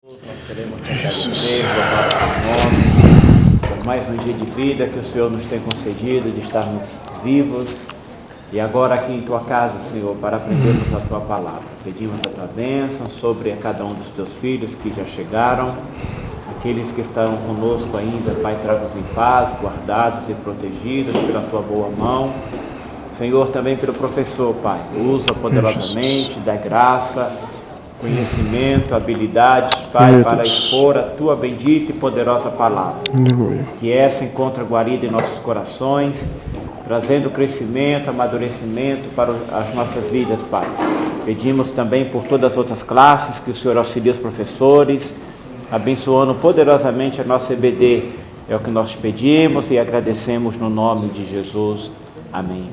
Nós queremos te agradecer por nosso nome, por mais um dia de vida que o Senhor nos tem concedido, de estarmos vivos e agora aqui em tua casa, Senhor, para aprendermos a tua palavra. Pedimos a tua bênção sobre a cada um dos teus filhos que já chegaram, aqueles que estão conosco ainda, Pai, traga-os em paz, guardados e protegidos pela tua boa mão. Senhor, também pelo professor, Pai, usa poderosamente, dá graça, conhecimento, habilidades, Pai, para expor a tua bendita e poderosa palavra. Que essa encontre guarida em nossos corações, trazendo crescimento, amadurecimento para as nossas vidas, Pai. Pedimos também por todas as outras classes que o Senhor auxilie os professores, abençoando poderosamente a nossa EBD. É o que nós pedimos e agradecemos no nome de Jesus. Amém.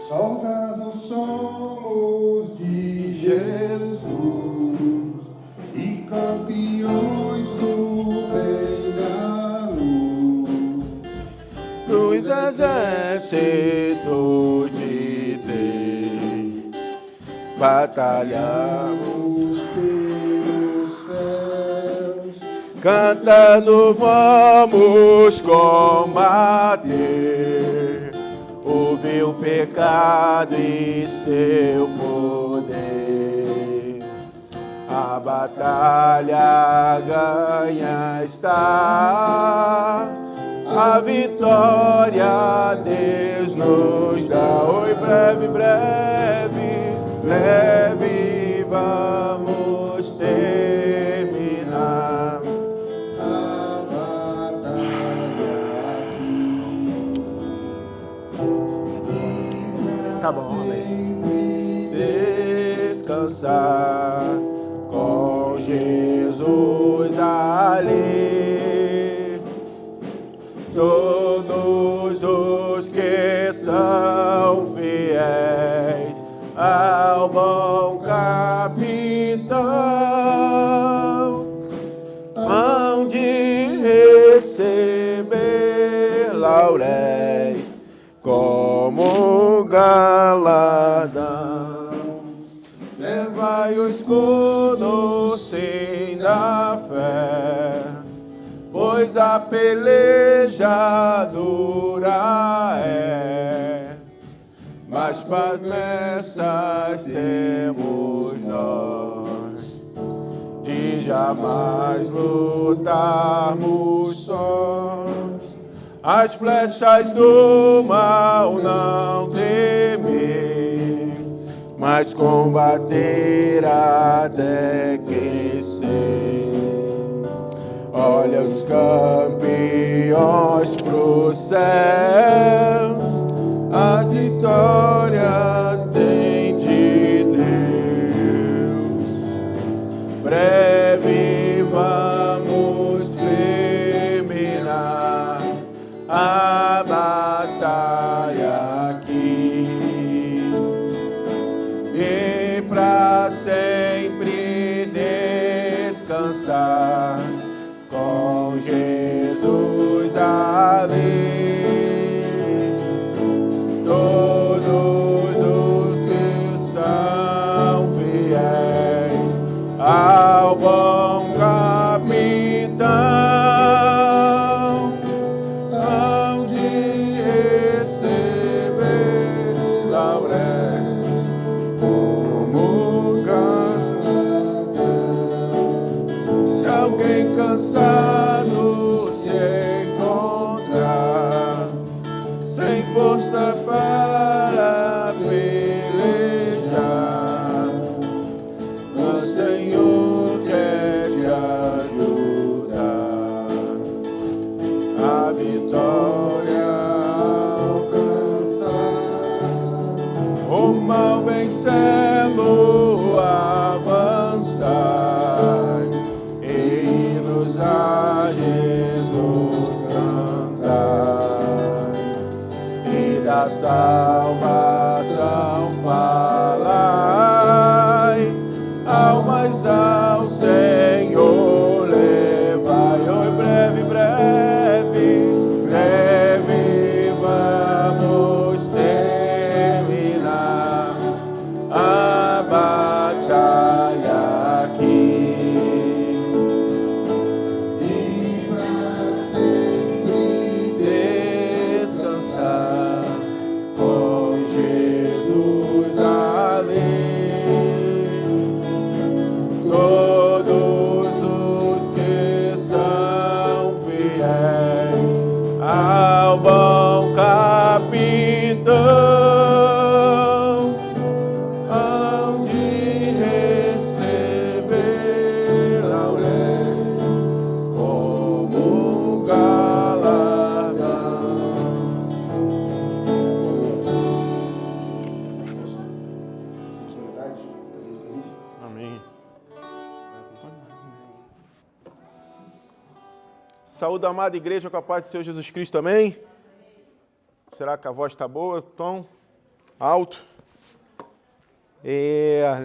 Soldados somos de Jesus e campeões do bem da luz, dos exércitos de Deus, batalhamos pelos céus, cantando vamos combater o vil pecado e seu poder. A batalha ganha está, a vitória Deus nos dá. Oi, breve, breve, breve vamos terminar a batalha aqui. Tá bom, amém. Descansar com Jesus ali. Todos os que são fiéis ao bom capitão hão de receber lauréis como galardão. Levai o escudo sim da fé, pois a peleja dura é, mas promessas temos nós, de jamais lutarmos sós. As flechas do mal não temer, mas combater até vencer. Olha os campeões pros céus, a vitória tem de Deus. Breve vamos terminar a batalha aqui e pra sempre descansar com Jesus ali. Todos os que são fiéis ao bom capitão hão de receber lauréis como Amém. Saúde, amada igreja, com a paz do Senhor Jesus Cristo, amém? Será que a voz está boa? Tom? Alto?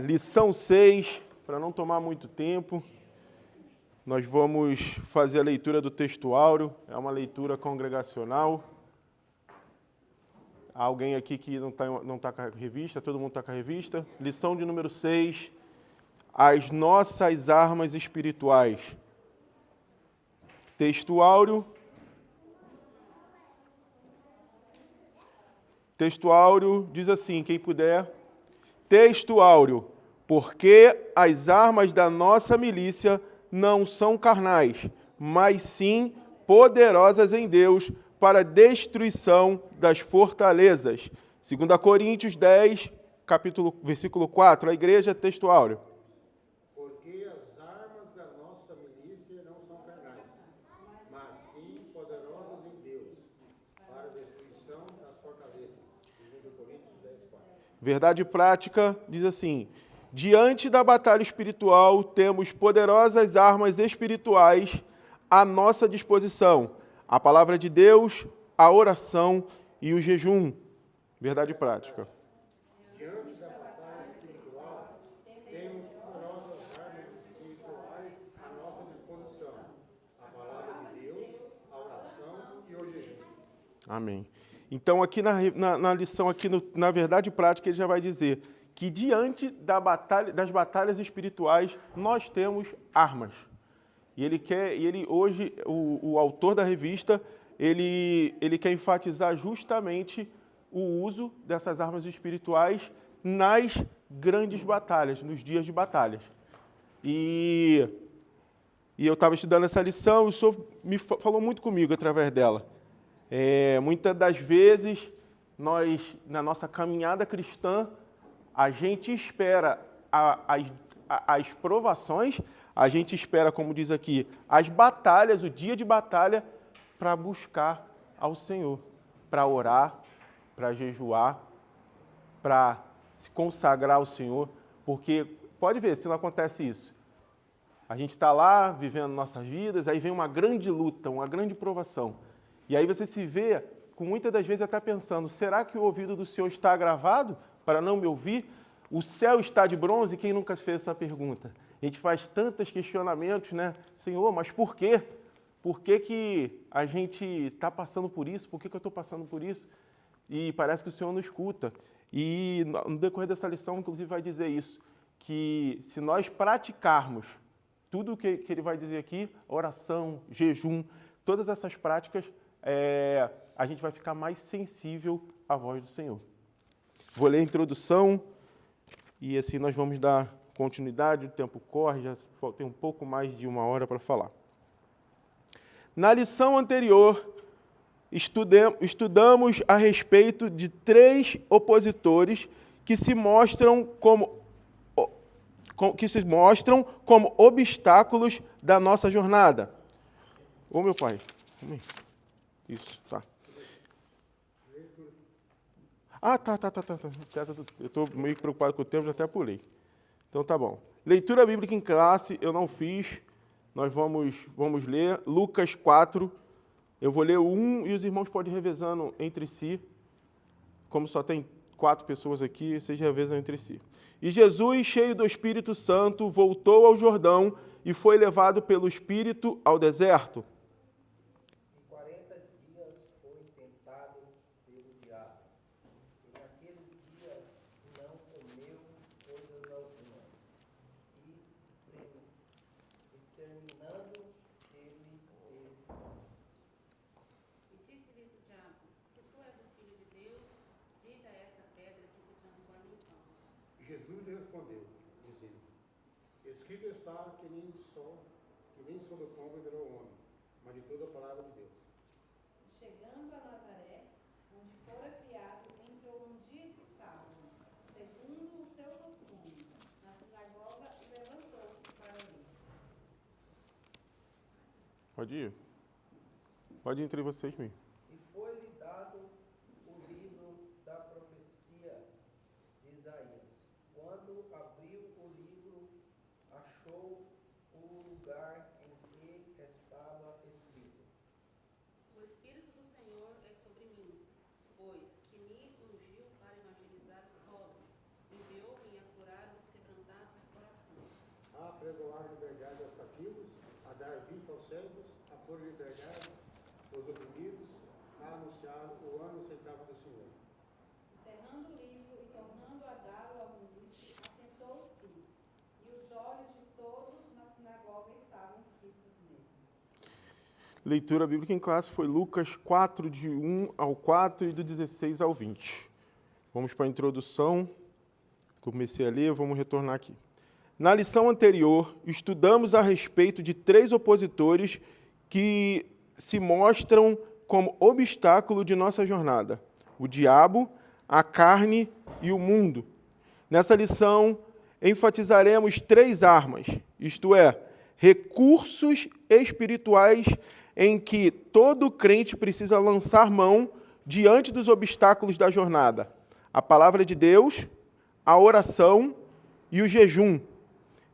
Lição 6, para não tomar muito tempo, nós vamos fazer a leitura do texto áureo, é uma leitura congregacional. Há alguém aqui que não está com a revista? Todo mundo está com a revista? Lição de número 6, as nossas armas espirituais. Texto áureo. Texto áureo diz assim, quem puder. Texto áureo. Porque as armas da nossa milícia não são carnais, mas sim poderosas em Deus para a destruição das fortalezas. 2 Coríntios 10, versículo 4, a igreja, texto áureo. Porque as armas da nossa milícia não são carnais, mas sim poderosas em Deus para a destruição das fortalezas. 2 Coríntios 10, 4. Verdade prática diz assim: diante da batalha espiritual, temos poderosas armas espirituais à nossa disposição. A palavra de Deus, a oração e o jejum. Verdade prática. Diante da batalha espiritual, temos poderosas armas espirituais à nossa disposição. A palavra de Deus, a oração e o jejum. Amém. Então, aqui na lição, aqui na verdade prática, ele já vai dizer que diante das batalhas espirituais, nós temos armas. E ele hoje, o autor da revista, ele quer enfatizar justamente o uso dessas armas espirituais nas grandes batalhas, nos dias de batalhas. E eu estava estudando essa lição, o senhor me falou muito comigo através dela. Muitas das vezes, nós, na nossa caminhada cristã, a gente espera as provações, a gente espera, como diz aqui, as batalhas, o dia de batalha, para buscar ao Senhor, para orar, para jejuar, para se consagrar ao Senhor, porque, pode ver, se não acontece isso, a gente está lá, vivendo nossas vidas, aí vem uma grande luta, uma grande provação, e aí você se vê, com muitas das vezes até pensando, será que o ouvido do Senhor está agravado para não me ouvir? O céu está de bronze? Quem nunca fez essa pergunta? A gente faz tantos questionamentos, né? Senhor, mas por quê? Por que a gente está passando por isso? Por que eu estou passando por isso? E parece que o Senhor não escuta. E no decorrer dessa lição, inclusive, vai dizer isso, que se nós praticarmos tudo o que ele vai dizer aqui, oração, jejum, todas essas práticas, a gente vai ficar mais sensível à voz do Senhor. Vou ler a introdução e assim nós vamos dar continuidade, o tempo corre, já tem um pouco mais de 1 hora para falar. Na lição anterior, estudamos a respeito de 3 opositores que se mostram como obstáculos da nossa jornada. Ô, meu pai, isso, tá. Tá. Eu estou meio preocupado com o tempo, já até pulei. Então tá bom. Leitura bíblica em classe, eu não fiz. Nós vamos ler Lucas 4. Eu vou ler o 1 e os irmãos podem ir revezando entre si. Como só tem 4 pessoas aqui, vocês revezam entre si. E Jesus, cheio do Espírito Santo, voltou ao Jordão e foi levado pelo Espírito ao deserto. Em 40 dias foi tentado pelo diabo. E naqueles dias não comeu coisas algumas. E terminando, ele teve fome. E disse-lhes o diabo: se tu és o filho de Deus, diz a esta pedra que se transforme em pão. Jesus lhe respondeu, dizendo, escrito está que nem só do pão viverá o homem, mas de toda a palavra de Deus. Chegando a Nazaré, onde fora criado, entrou um dia de sábado, segundo o seu costume, na sinagoga, e levantou-se para ler. Pode ir. Pode ir entre vocês mesmo. E foi-lhe dado o livro da profecia de Isaías. Quando a achou o lugar em que estava escrito: O Espírito do Senhor é sobre mim, pois que me ungiu para evangelizar os pobres, enviou-me a curar os quebrantados de coração, A pregoar liberdade aos cativos, a dar vista aos cegos, a pôr liberdade os oprimidos, a anunciar o ano aceitável do Senhor. Encerrando o livro e tornando a dá-lo ao ministro, assentou-se, e os olhos de todos na sinagoga estavam fitos nele. Leitura bíblica em classe foi Lucas 4, de 1 ao 4 e do 16 ao 20. Vamos para a introdução. Comecei a ler, vamos retornar aqui. Na lição anterior, estudamos a respeito de 3 opositores que se mostram como obstáculo de nossa jornada: o diabo, a carne e o mundo. Nessa lição, enfatizaremos 3 armas, isto é, recursos espirituais em que todo crente precisa lançar mão diante dos obstáculos da jornada: a palavra de Deus, a oração e o jejum.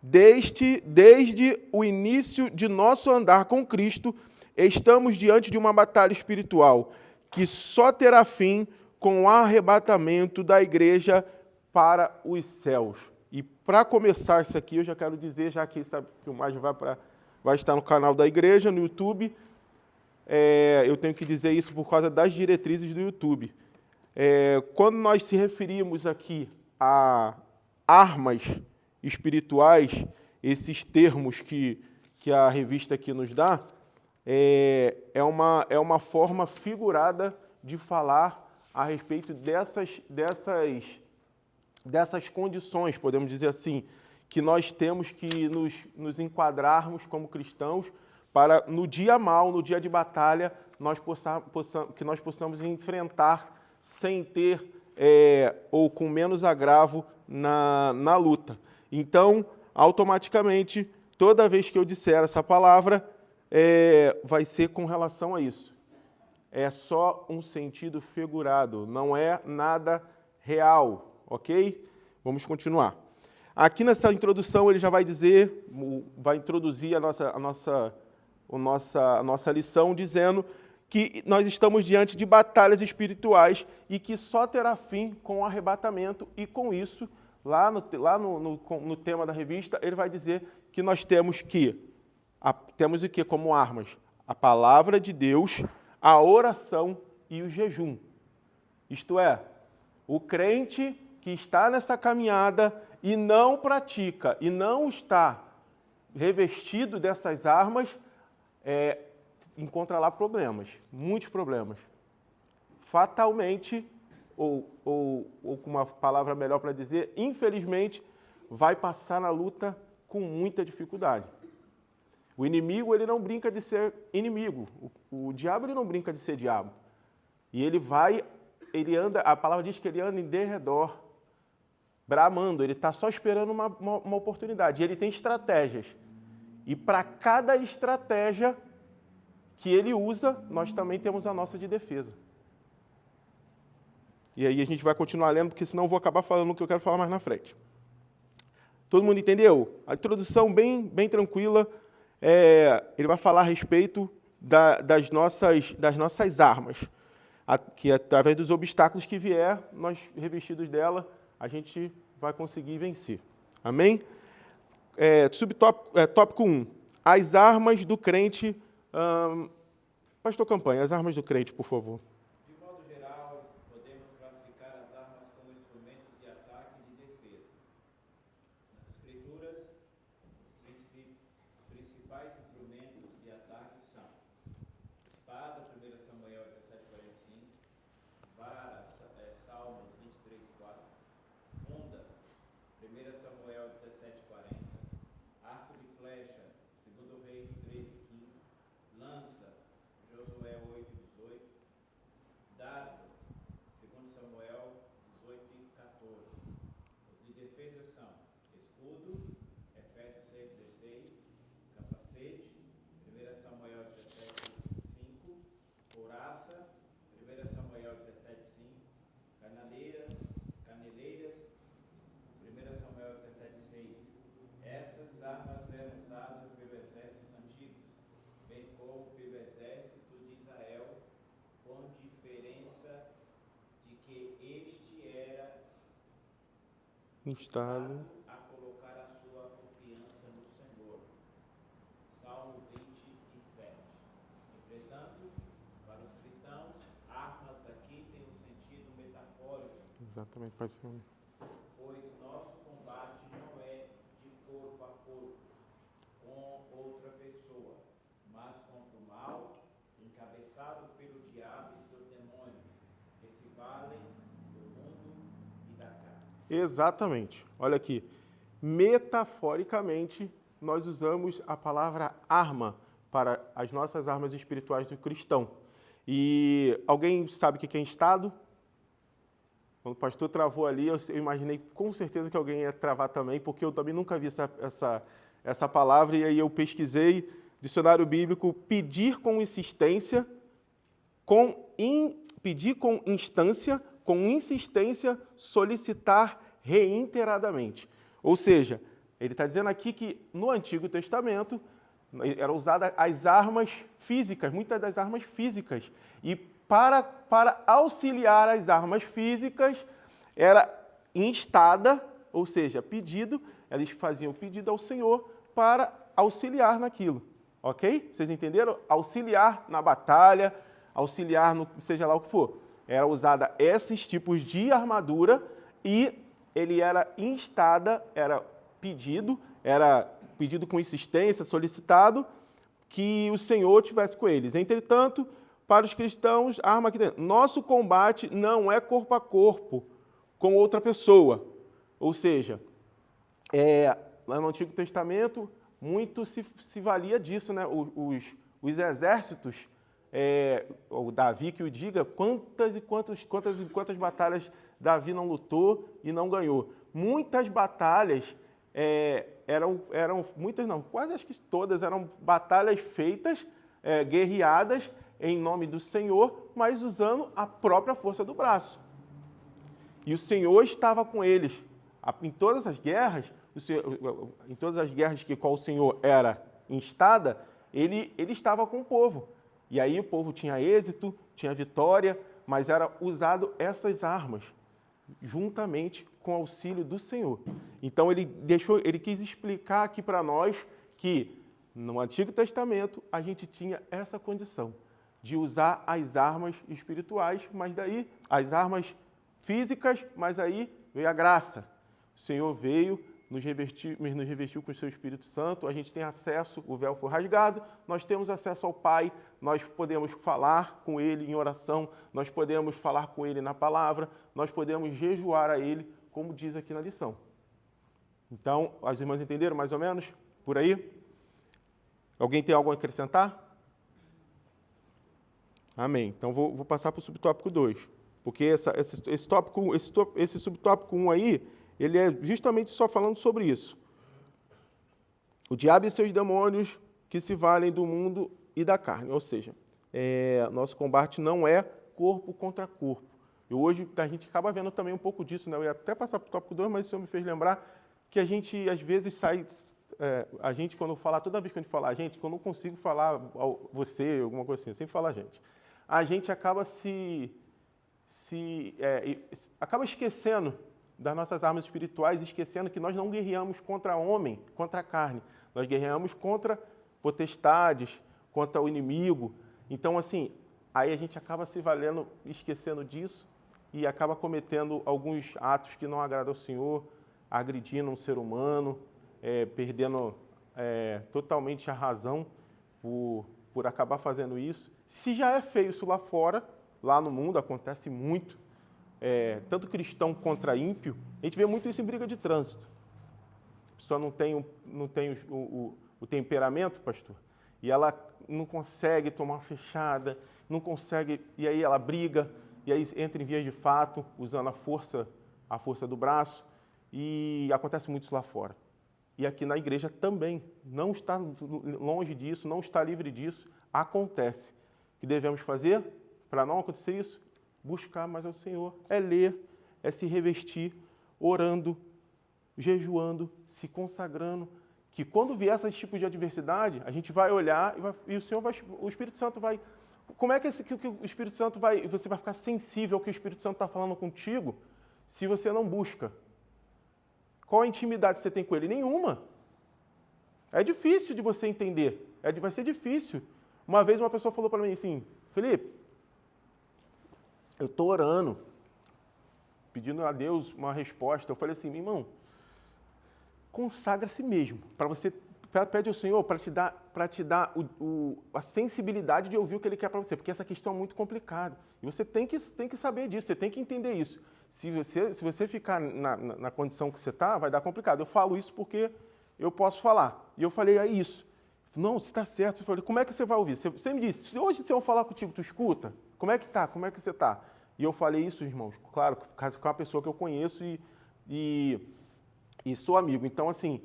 Desde o início de nosso andar com Cristo, estamos diante de uma batalha espiritual que só terá fim com o arrebatamento da igreja para os céus. E para começar isso aqui, eu já quero dizer, já que essa filmagem vai estar no canal da igreja, no YouTube, eu tenho que dizer isso por causa das diretrizes do YouTube. Quando nós se referimos aqui a armas espirituais, esses termos que a revista aqui nos dá, é uma forma figurada de falar a respeito dessas condições, podemos dizer assim, que nós temos que nos enquadrarmos como cristãos para, no dia mau, no dia de batalha, que nós possamos enfrentar sem ter ou com menos agravo na luta. Então, automaticamente, toda vez que eu disser essa palavra, vai ser com relação a isso. É só um sentido figurado, não é nada real, ok? Vamos continuar. Aqui nessa introdução ele já vai introduzir a nossa lição, dizendo que nós estamos diante de batalhas espirituais e que só terá fim com o arrebatamento, e com isso, lá no tema da revista, ele vai dizer que nós temos o que como armas? A palavra de Deus, a oração e o jejum. Isto é, o crente que está nessa caminhada e não pratica, e não está revestido dessas armas, encontra lá problemas, muitos problemas. Fatalmente, ou com uma palavra melhor para dizer, infelizmente, vai passar na luta com muita dificuldade. O inimigo, ele não brinca de ser inimigo. O diabo, ele não brinca de ser diabo. E ele anda, a palavra diz que ele anda em derredor, bramando, ele está só esperando uma oportunidade. E ele tem estratégias. E para cada estratégia que ele usa, nós também temos a nossa de defesa. E aí a gente vai continuar lendo, porque senão eu vou acabar falando o que eu quero falar mais na frente. Todo mundo entendeu? A introdução bem tranquila. Ele vai falar a respeito das nossas armas, que através dos obstáculos que vier, nós revestidos dela, a gente vai conseguir vencer. Amém? Tópico 1. As armas do crente. Pastor Campanha, as armas do crente, por favor. De modo geral, podemos classificar as armas como instrumentos de ataque e de defesa. Nas Escrituras, os principais instrumentos de ataque são espada, 1 Samuel 17:45, vara, Salmos 23:4, onda, 1 Samuel 17:40, arco de flecha, 2 Reis 13:15, lança, Josué 8:18, dardo, 2 Samuel 18:14. Os de defesa são escudo, Efésios 6:16, capacete, 1 Samuel 17:5, couraça, 1 Samuel 17:5, caneleiras, 1 Samuel 17:6. Essas armas instado. a colocar a sua confiança no Senhor. Salmo 27. Entretanto, para os cristãos, armas aqui têm um sentido metafórico, Exatamente, pode ser. pois nosso combate não é de corpo a corpo com outra pessoa, mas contra o mal, encabeçado pelo diabo e seus demônios, que se valem do mundo e da carne. Exatamente. Olha aqui. Metaforicamente, nós usamos a palavra arma para as nossas armas espirituais do cristão. E alguém sabe o que é instado? Quando o pastor travou ali, eu imaginei com certeza que alguém ia travar também, porque eu também nunca vi essa palavra, e aí eu pesquisei, dicionário bíblico, pedir com insistência, pedir com instância, com insistência, solicitar reiteradamente. Ou seja, ele está dizendo aqui que no Antigo Testamento eram usadas as armas físicas, muitas das armas físicas, e para auxiliar as armas físicas, era instada, ou seja, pedido, eles faziam pedido ao Senhor para auxiliar naquilo, ok? Vocês entenderam? Auxiliar na batalha, auxiliar no seja lá o que for. Era usada esses tipos de armadura e ele era instada, era pedido com insistência, solicitado, que o Senhor tivesse com eles. Entretanto, para os cristãos, a arma que tem. Nosso combate não é corpo a corpo com outra pessoa. Ou seja, lá no Antigo Testamento, muito se valia disso, né? Os exércitos, o Davi que o diga, quantas batalhas Davi não lutou e não ganhou. Muitas batalhas muitas não, quase acho que todas eram batalhas feitas, guerreadas, em nome do Senhor, mas usando a própria força do braço. E o Senhor estava com eles. Em todas as guerras, qual o Senhor era instada, ele estava com o povo. E aí o povo tinha êxito, tinha vitória, mas era usado essas armas, juntamente com o auxílio do Senhor. Então ele quis explicar aqui para nós que no Antigo Testamento a gente tinha essa condição de usar as armas espirituais, mas daí as armas físicas, mas aí veio a graça. O Senhor veio, nos revestiu com o seu Espírito Santo, a gente tem acesso, o véu foi rasgado, nós temos acesso ao Pai, nós podemos falar com Ele em oração, nós podemos falar com Ele na palavra, nós podemos jejuar a Ele, como diz aqui na lição. Então, as irmãs entenderam mais ou menos? Por aí? Alguém tem algo a acrescentar? Amém. Então, vou passar para o subtópico 2. Porque esse subtópico 1 aí, ele é justamente só falando sobre isso. O diabo e seus demônios que se valem do mundo e da carne. Ou seja, nosso combate não é corpo contra corpo. E hoje a gente acaba vendo também um pouco disso, né? Eu ia até passar para o tópico 2, mas o senhor me fez lembrar que a gente, às vezes, sai... toda vez que a gente fala a gente, quando eu não consigo falar você, alguma coisa assim, eu sempre falo a gente. A gente acaba acaba esquecendo das nossas armas espirituais, esquecendo que nós não guerreamos contra homem, contra a carne. Nós guerreamos contra potestades, contra o inimigo. Então, assim, aí a gente acaba se valendo, esquecendo disso e acaba cometendo alguns atos que não agradam ao Senhor, agredindo um ser humano, perdendo totalmente a razão por acabar fazendo isso. Se já é feio isso lá fora, lá no mundo acontece muito, tanto cristão contra ímpio, a gente vê muito isso em briga de trânsito. A pessoa não tem o temperamento, pastor, e ela não consegue tomar uma fechada, não consegue, e aí ela briga, e aí entra em vias de fato, usando a força do braço, e acontece muito isso lá fora. E aqui na igreja também, não está longe disso, não está livre disso, acontece. O que devemos fazer para não acontecer isso? Buscar mais ao Senhor, ler, se revestir, orando, jejuando, se consagrando, que quando vier esse tipo de adversidade, a gente vai olhar e o Espírito Santo vai... Como é que o Espírito Santo você vai ficar sensível ao que o Espírito Santo está falando contigo se você não busca? Qual a intimidade que você tem com ele? Nenhuma. É difícil de você entender. Vai ser difícil. Uma vez uma pessoa falou para mim assim, Felipe, eu estou orando, pedindo a Deus uma resposta. Eu falei assim, meu irmão, consagra a si mesmo. Pede ao Senhor para te dar a sensibilidade de ouvir o que Ele quer para você, porque essa questão é muito complicada. E você tem que saber disso, você tem que entender isso. Se você ficar na condição que você está, vai dar complicado. Eu falo isso porque eu posso falar. E eu falei, é isso. Não, você está certo. Eu falei, como é que você vai ouvir? Você me disse, hoje se eu falar contigo, tu escuta? Como é que tá? Como é que você está? E eu falei isso, irmãos, claro, com uma pessoa que eu conheço e sou amigo. Então, assim,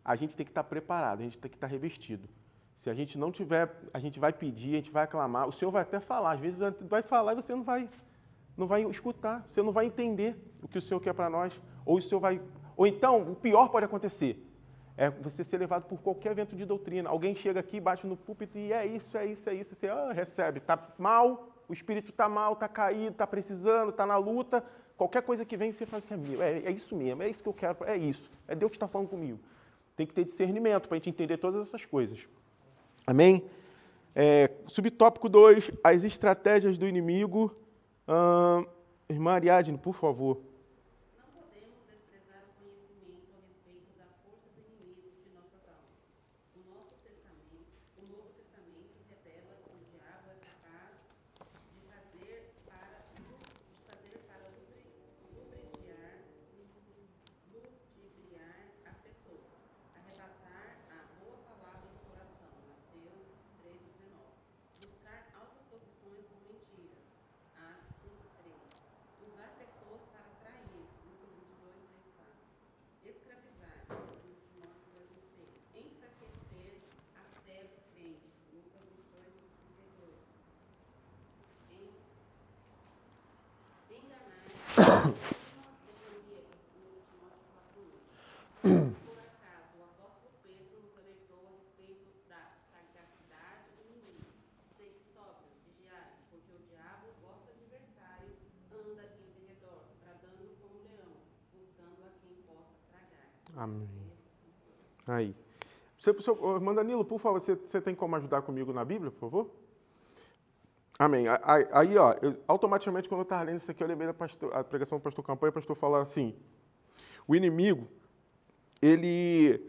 a gente tem que estar preparado, a gente tem que estar revestido. Se a gente não tiver, a gente vai pedir, a gente vai aclamar. O Senhor vai até falar, às vezes vai falar e você não vai escutar, você não vai entender o que o Senhor quer para nós. Ou então, o pior pode acontecer, é você ser levado por qualquer vento de doutrina. Alguém chega aqui, bate no púlpito e é isso. Você recebe, está mal, o espírito está mal, está caído, está precisando, está na luta. Qualquer coisa que vem, você fala assim, é isso mesmo, é isso que eu quero, é isso. É Deus que está falando comigo. Tem que ter discernimento para a gente entender todas essas coisas. Amém? Subtópico 2, as estratégias do inimigo. Irmã Ariadne, por favor. Não podemos desprezar o conhecimento a respeito da força do inimigo de nossas almas. O Novo Testamento revela que o diabo é capaz de fazer para ludibriar as pessoas, arrebatar a boa palavra do coração, Mateus 3,19. Buscar altas posições com mentiras, Atos 5,3. Usar pessoas para atrair, Lucas 22, 3, 4. Escravizar, 2 Timóteo 2,6. Enfraquecer a fé do crente, Lucas 22, 32. Enganar, demoníacas, 2 Timóteo 4,1. Por acaso, o apóstolo Pedro nos alertou a respeito da sagacidade do inimigo. Sede sóbrios, vigiai, porque o diabo, vosso adversário, anda aqui em redor, bradando como leão, buscando a quem possa tragar. Amém. Aí. Irmão Danilo, por favor, você tem como ajudar comigo na Bíblia, por favor? Amém. Aí, ó, automaticamente, quando eu estava lendo isso aqui, eu lembrei da pregação do pastor Campanha, o pastor falou assim, o inimigo, ele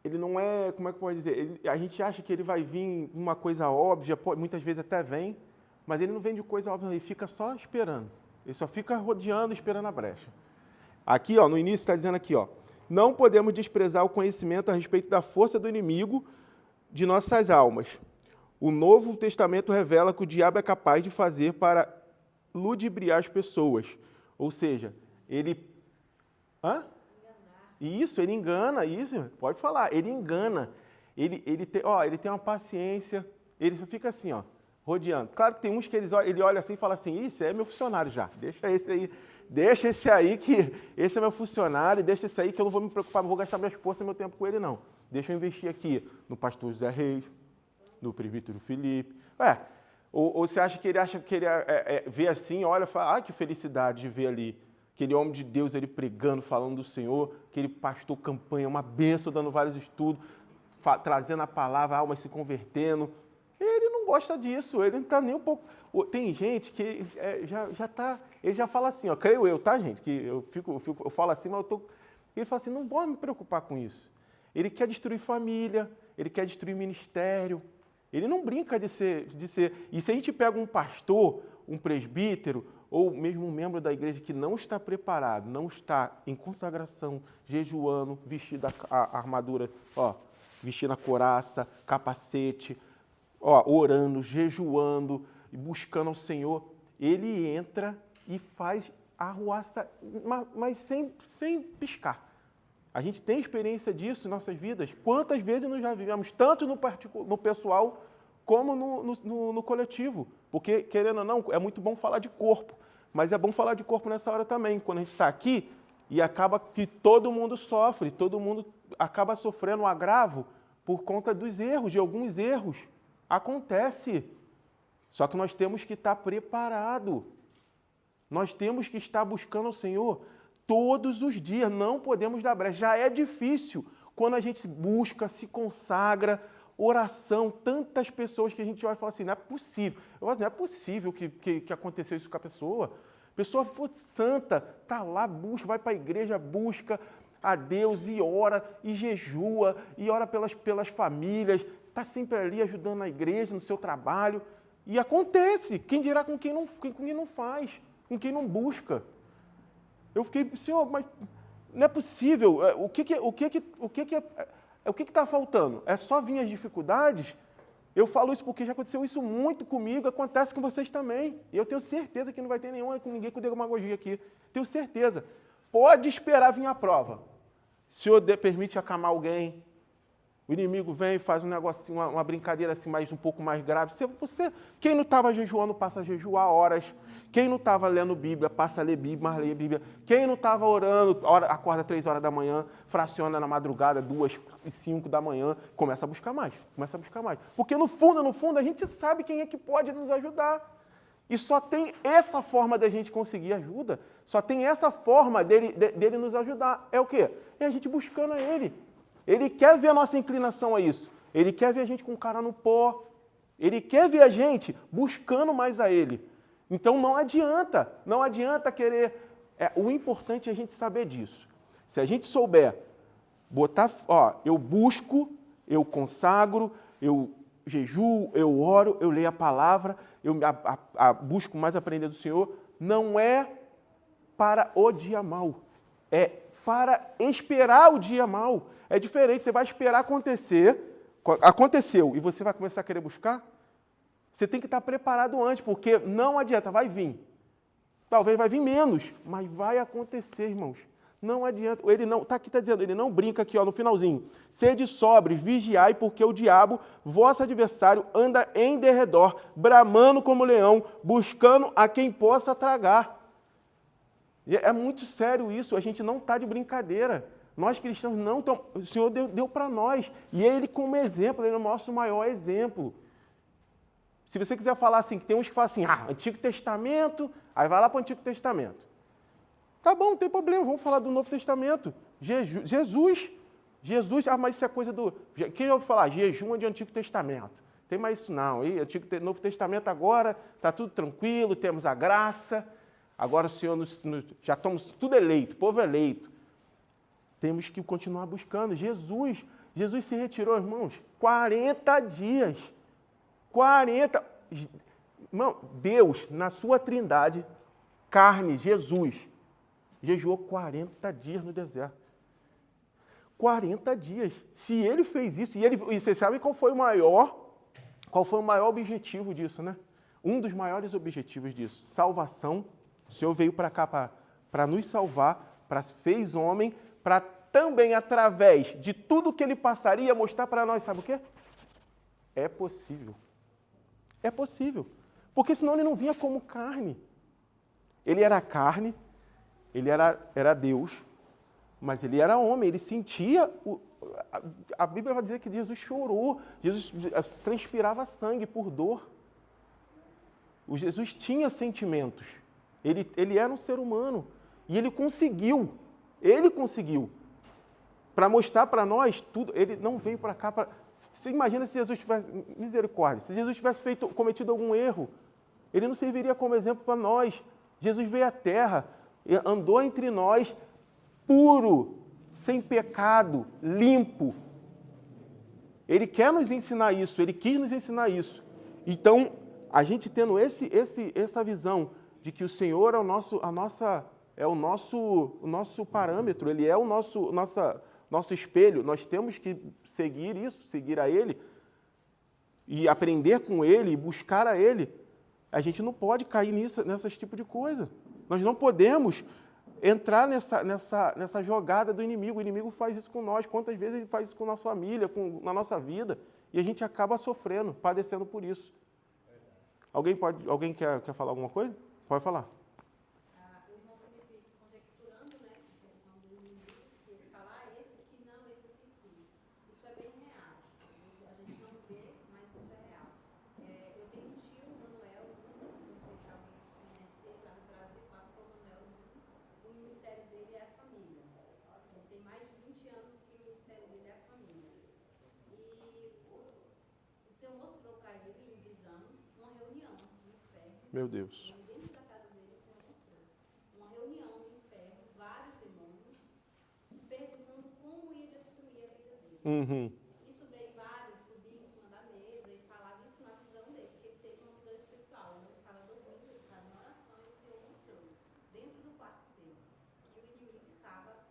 não é, como é que pode dizer, a gente acha que ele vai vir uma coisa óbvia, muitas vezes até vem, mas ele não vem de coisa óbvia, ele fica só esperando, ele só fica rodeando, esperando a brecha. Aqui, ó, no início está dizendo aqui, ó, não podemos desprezar o conhecimento a respeito da força do inimigo de nossas almas. O Novo Testamento revela que o diabo é capaz de fazer para ludibriar as pessoas. Ou seja, ele... Isso, ele engana, isso, pode falar, ele engana. Ele tem uma paciência, ele só fica assim, ó, rodeando. Claro que tem uns que ele olha assim e fala assim, esse é meu funcionário já, deixa esse aí que esse é meu funcionário, deixa esse aí que eu não vou me preocupar, não vou gastar minhas forças e meu tempo com ele, não. Deixa eu investir aqui no pastor José Reis, no presbítero Felipe. Ou você acha que ele vê assim, olha e fala, que felicidade de ver ali aquele homem de Deus ele pregando, falando do Senhor, aquele pastor Campanha, uma bênção, dando vários estudos, trazendo a palavra, almas se convertendo. Ele não gosta disso, ele não está nem um pouco... Tem gente que ele já fala assim, ó, creio eu, tá, gente? Que eu falo assim, mas ele fala assim, não vou me preocupar com isso. Ele quer destruir família, ele quer destruir ministério, ele não brinca de ser... E se a gente pega um pastor, um presbítero, ou mesmo um membro da igreja que não está preparado, não está em consagração, jejuando, vestindo a armadura, ó, vestindo a couraça, capacete, ó, orando, jejuando, buscando ao Senhor, ele entra e faz arruaça, mas sem piscar. A gente tem experiência disso em nossas vidas. Quantas vezes nós já vivemos, tanto no pessoal como no coletivo? Porque, querendo ou não, é muito bom falar de corpo, mas é bom falar de corpo nessa hora também, quando a gente está aqui e acaba que todo mundo sofre, todo mundo acaba sofrendo um agravo por conta dos erros, de alguns erros. Acontece. Só que nós temos que estar preparado. Nós temos que estar buscando o Senhor todos os dias, não podemos dar brecha. Já é difícil quando a gente busca, se consagra, oração, tantas pessoas que a gente vai falar assim, não é possível. Eu falo assim, não é possível que aconteceu isso com a pessoa. Pessoa santa, está lá, busca, vai para a igreja, busca a Deus e ora, e jejua, e ora pelas famílias, está sempre ali ajudando na igreja, no seu trabalho. E acontece, quem dirá com quem não faz, com quem não busca. Eu fiquei, Senhor, mas não é possível. O que está faltando? É só vir as dificuldades? Eu falo isso porque já aconteceu isso muito comigo, acontece com vocês também. E eu tenho certeza que não vai ter ninguém com demagogia aqui. Tenho certeza. Pode esperar vir a prova. O Senhor permite acalmar alguém. O inimigo vem e faz um negocinho, uma brincadeira assim, um pouco mais grave. Quem não estava jejuando, passa a jejuar horas. Quem não estava lendo Bíblia, passa a ler Bíblia, mas lê Bíblia. Quem não estava orando, acorda 3 horas da manhã, fraciona na madrugada, 2 e 5 da manhã, começa a buscar mais. Porque no fundo, a gente sabe quem é que pode nos ajudar. E só tem essa forma da gente conseguir ajuda, só tem essa forma dele nos ajudar. É o quê? É a gente buscando a Ele. Ele quer ver a nossa inclinação a isso. Ele quer ver a gente com cara no pó. Ele quer ver a gente buscando mais a Ele. Então não adianta querer... o importante é a gente saber disso. Se a gente souber botar... eu busco, eu consagro, eu jejuo, eu oro, eu leio a palavra, eu busco mais aprender do Senhor, não é para o dia mal. É para esperar o dia mal. É diferente, você vai esperar acontecer, aconteceu, e você vai começar a querer buscar? Você tem que estar preparado antes, porque não adianta, vai vir. Talvez vai vir menos, mas vai acontecer, irmãos. Não adianta. Ele não, está aqui, está dizendo, ele não brinca aqui, no finalzinho. Sede sóbrios, vigiai, porque o diabo, vosso adversário, anda em derredor, bramando como leão, buscando a quem possa tragar. E é muito sério isso, a gente não está de brincadeira. Nós cristãos não estamos... O Senhor deu para nós. E Ele como exemplo, Ele é o nosso maior exemplo. Se você quiser falar assim, que tem uns que falam assim, Antigo Testamento, aí vai lá para o Antigo Testamento. Tá bom, não tem problema, vamos falar do Novo Testamento. Jesus, mas isso é coisa do... Quem eu vou falar? Jejum de Antigo Testamento. Tem mais isso não. E Novo Testamento agora, está tudo tranquilo, temos a graça. Agora o Senhor já estamos tudo eleito, povo eleito. Temos que continuar buscando. Jesus se retirou, irmãos, 40 dias. 40. Irmão, Deus, na sua trindade, carne, Jesus, jejuou 40 dias no deserto. 40 dias. Se ele fez isso, e vocês sabem qual foi o maior objetivo disso, né? Um dos maiores objetivos disso, salvação. O Senhor veio para cá para nos salvar, fez homem, para também, através de tudo que ele passaria, mostrar para nós, sabe o quê? É possível. É possível. Porque senão ele não vinha como carne. Ele era carne, ele era Deus, mas ele era homem, ele sentia... A Bíblia vai dizer que Jesus chorou, Jesus transpirava sangue por dor. O Jesus tinha sentimentos. Ele era um ser humano. E ele conseguiu, para mostrar para nós tudo. Ele não veio para cá para... Você imagina se Jesus tivesse... Misericórdia. Se Jesus tivesse cometido algum erro, ele não serviria como exemplo para nós. Jesus veio à terra, andou entre nós, puro, sem pecado, limpo. Ele quer nos ensinar isso, ele quis nos ensinar isso. Então, a gente tendo essa visão de que o Senhor é o nosso parâmetro, Ele é o nosso espelho, nós temos que seguir isso, seguir a Ele, e aprender com Ele, e buscar a Ele. A gente não pode cair nesse tipo de coisa. Nós não podemos entrar nessa jogada do inimigo. O inimigo faz isso com nós. Quantas vezes ele faz isso com a nossa família, na nossa vida, e a gente acaba sofrendo, padecendo por isso. Alguém quer falar alguma coisa? Pode falar. O irmão Felipe conjecturando, né, a questão do inimigo, que ele fala, esse aqui não, esse aqui sim. Isso é bem real. A gente não vê, mas isso é real. Eu tenho um tio, Manuel Lucas, não sei se alguém conhece, lá no Brasil, Senhor mostrou para ele, em visão, uma reunião no inferno. Meu Deus. Dentro da casa dele, o Senhor mostrou uma reunião no inferno, vários demônios, se perguntando como ia destruir a vida dele. Uhum. Isso veio vários subir em cima da mesa e falar isso na visão dele, porque ele teve uma visão espiritual. Ele não estava dormindo, ele estava em oração e o Senhor mostrou, dentro do quarto dele, que o inimigo estava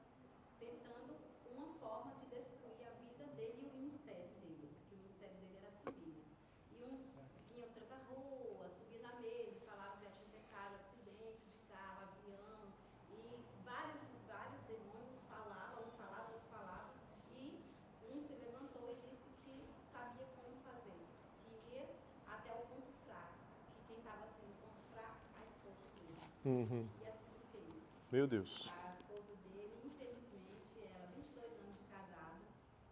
tentando uma forma de destruir a vida dele e o ministério dele, porque o ministério dele era família. E uns vinham tranca-rua, subiam na mesa e falavam que já tinha pecado, acidentes de carro, avião, e vários demônios falavam, e um se levantou e disse que sabia como fazer, que ia até o ponto fraco, que quem estava sendo o ponto fraco, a esposa dele. Uhum. E assim fez. Meu Deus. A esposa dele, infelizmente, ela 22 anos de casado,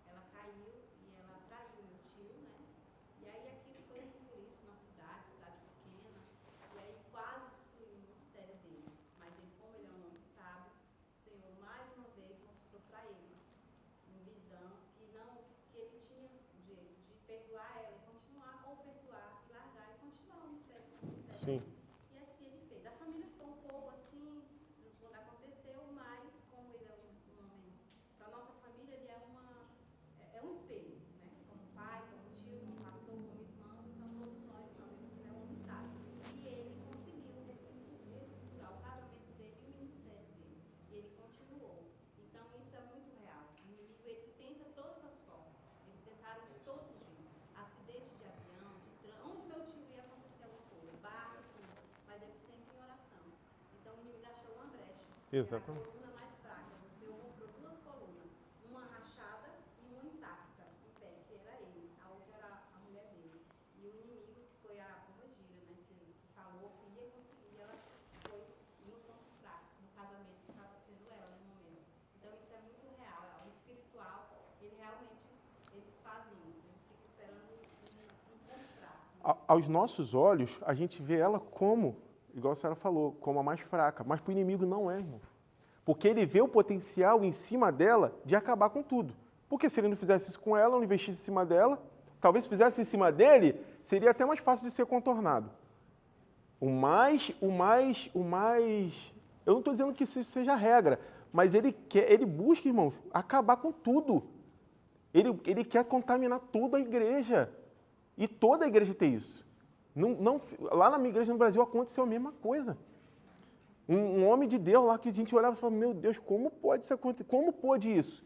ela caiu e ela traiu meu tio, né? E aí aquilo foi um rebuliço na cidade pequena, e aí quase destruiu o ministério dele. Mas ele, como ele é um homem sábio, o Senhor mais uma vez mostrou para ele, em visão, que ele tinha o jeito de perdoar ela e continuar, ou perdoar, largar e continuar o ministério Sim. dele. E assim ele fez. A família ficou um pouco assim, quando aconteceu, mas como ele é um homem, para a nossa família ele é um espelho, né? Como pai, como tio, como pastor, como irmão, então todos nós sabemos que ele é um homem sábio. E ele conseguiu reestruturar o casamento dele e o ministério dele. E ele continuou. Então isso é muito real. O inimigo ele tenta todas as formas. Eles tentaram de todos os jeitos. Acidente de avião, onde meu tio ia acontecer alguma coisa, barra, tudo. Mas ele sempre em oração. Então o inimigo achou uma brecha. Exatamente. Era a coluna mais fraca. O Senhor mostrou duas colunas, uma rachada e uma intacta, em pé, que era ele. A outra era a mulher dele. E o inimigo, que foi a Gira, né, que falou que ia conseguir, ela foi no ponto fraco, no casamento que estava sendo ela no momento. Então isso é muito real. O espiritual, ele realmente, eles fazem isso. Eles ficam esperando um ponto fraco. Aos nossos olhos, a gente vê ela como, igual a senhora falou, como a mais fraca. Mas para o inimigo não é, irmão. Porque ele vê o potencial em cima dela de acabar com tudo. Porque se ele não fizesse isso com ela, não investisse em cima dela, talvez se fizesse em cima dele, seria até mais fácil de ser contornado. Eu não estou dizendo que isso seja a regra, mas ele busca, irmãos, acabar com tudo. Ele quer contaminar toda a igreja. E toda a igreja tem isso. Lá na minha igreja no Brasil aconteceu a mesma coisa. Um homem de Deus lá que a gente olhava e falava, meu Deus, como pode isso acontecer? Como pode isso?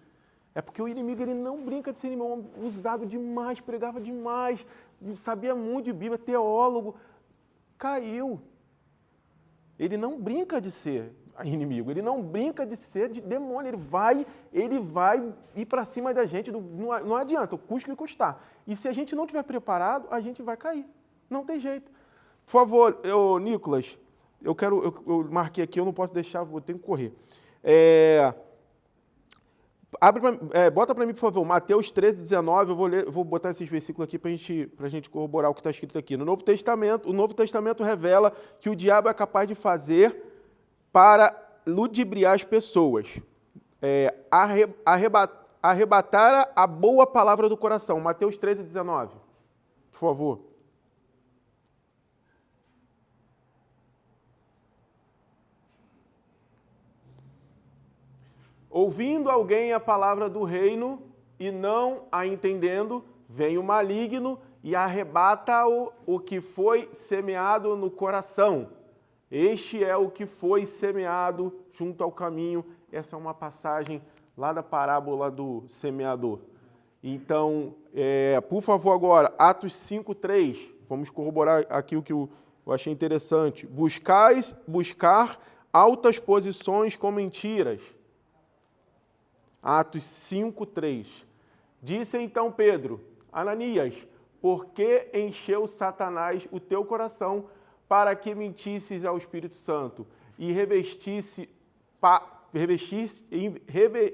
É porque o inimigo ele não brinca de ser inimigo, usado demais, pregava demais, sabia muito de Bíblia, teólogo, caiu. Ele não brinca de ser inimigo, ele não brinca de ser de demônio, ele vai ir para cima da gente, não adianta, custe o que custar. E se a gente não estiver preparado, a gente vai cair, não tem jeito. Por favor, Nicolas, eu marquei aqui, eu não posso deixar, eu tenho que correr. Bota para mim, por favor, Mateus 13, 19, eu vou botar esses versículos aqui para a gente corroborar o que está escrito aqui. No Novo Testamento, o Novo Testamento revela que o diabo é capaz de fazer para ludibriar as pessoas, arrebatar a boa palavra do coração. Mateus 13, 19, por favor. Ouvindo alguém a palavra do reino e não a entendendo, vem o maligno e arrebata o que foi semeado no coração. Este é o que foi semeado junto ao caminho. Essa é uma passagem lá da parábola do semeador. Então, por favor, agora, Atos 5:3. Vamos corroborar aqui o que eu achei interessante. Buscar altas posições com mentiras. Atos 5:3. Disse então Pedro, Ananias, por que encheu Satanás o teu coração para que mentisses ao Espírito Santo e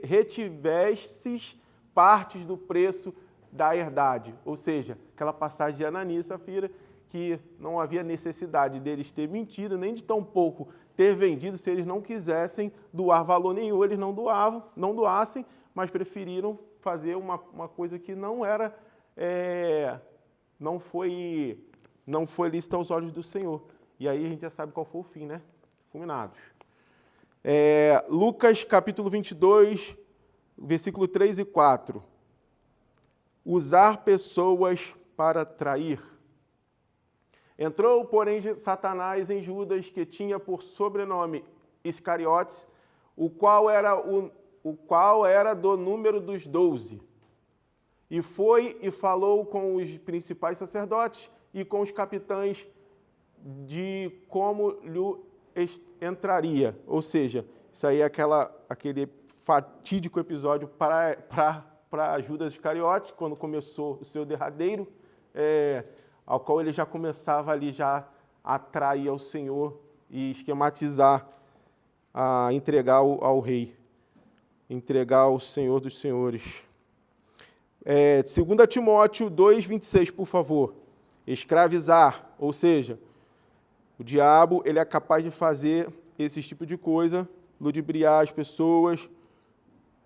retivesses partes do preço da herdade? Ou seja, aquela passagem de Ananias e Safira, que não havia necessidade deles ter mentido, nem de tão pouco ter vendido, se eles não quisessem doar valor nenhum, eles não doassem, mas preferiram fazer uma coisa que não era não foi lícita aos olhos do Senhor. E aí a gente já sabe qual foi o fim, né? Fulminados. Lucas capítulo 22, versículo 3 e 4. Usar pessoas para trair. Entrou, porém, Satanás em Judas, que tinha por sobrenome Iscariotes, o qual era do número dos 12. E foi e falou com os principais sacerdotes e com os capitães de como lhe entraria. Ou seja, isso aí é aquele fatídico episódio para Judas Iscariotes, quando começou o seu derradeiro, ao qual ele já começava ali já a atrair ao Senhor e esquematizar, a entregar ao rei, entregar ao Senhor dos Senhores. 2 Timóteo 2,26, por favor. Escravizar, ou seja, o diabo ele é capaz de fazer esse tipo de coisa, ludibriar as pessoas,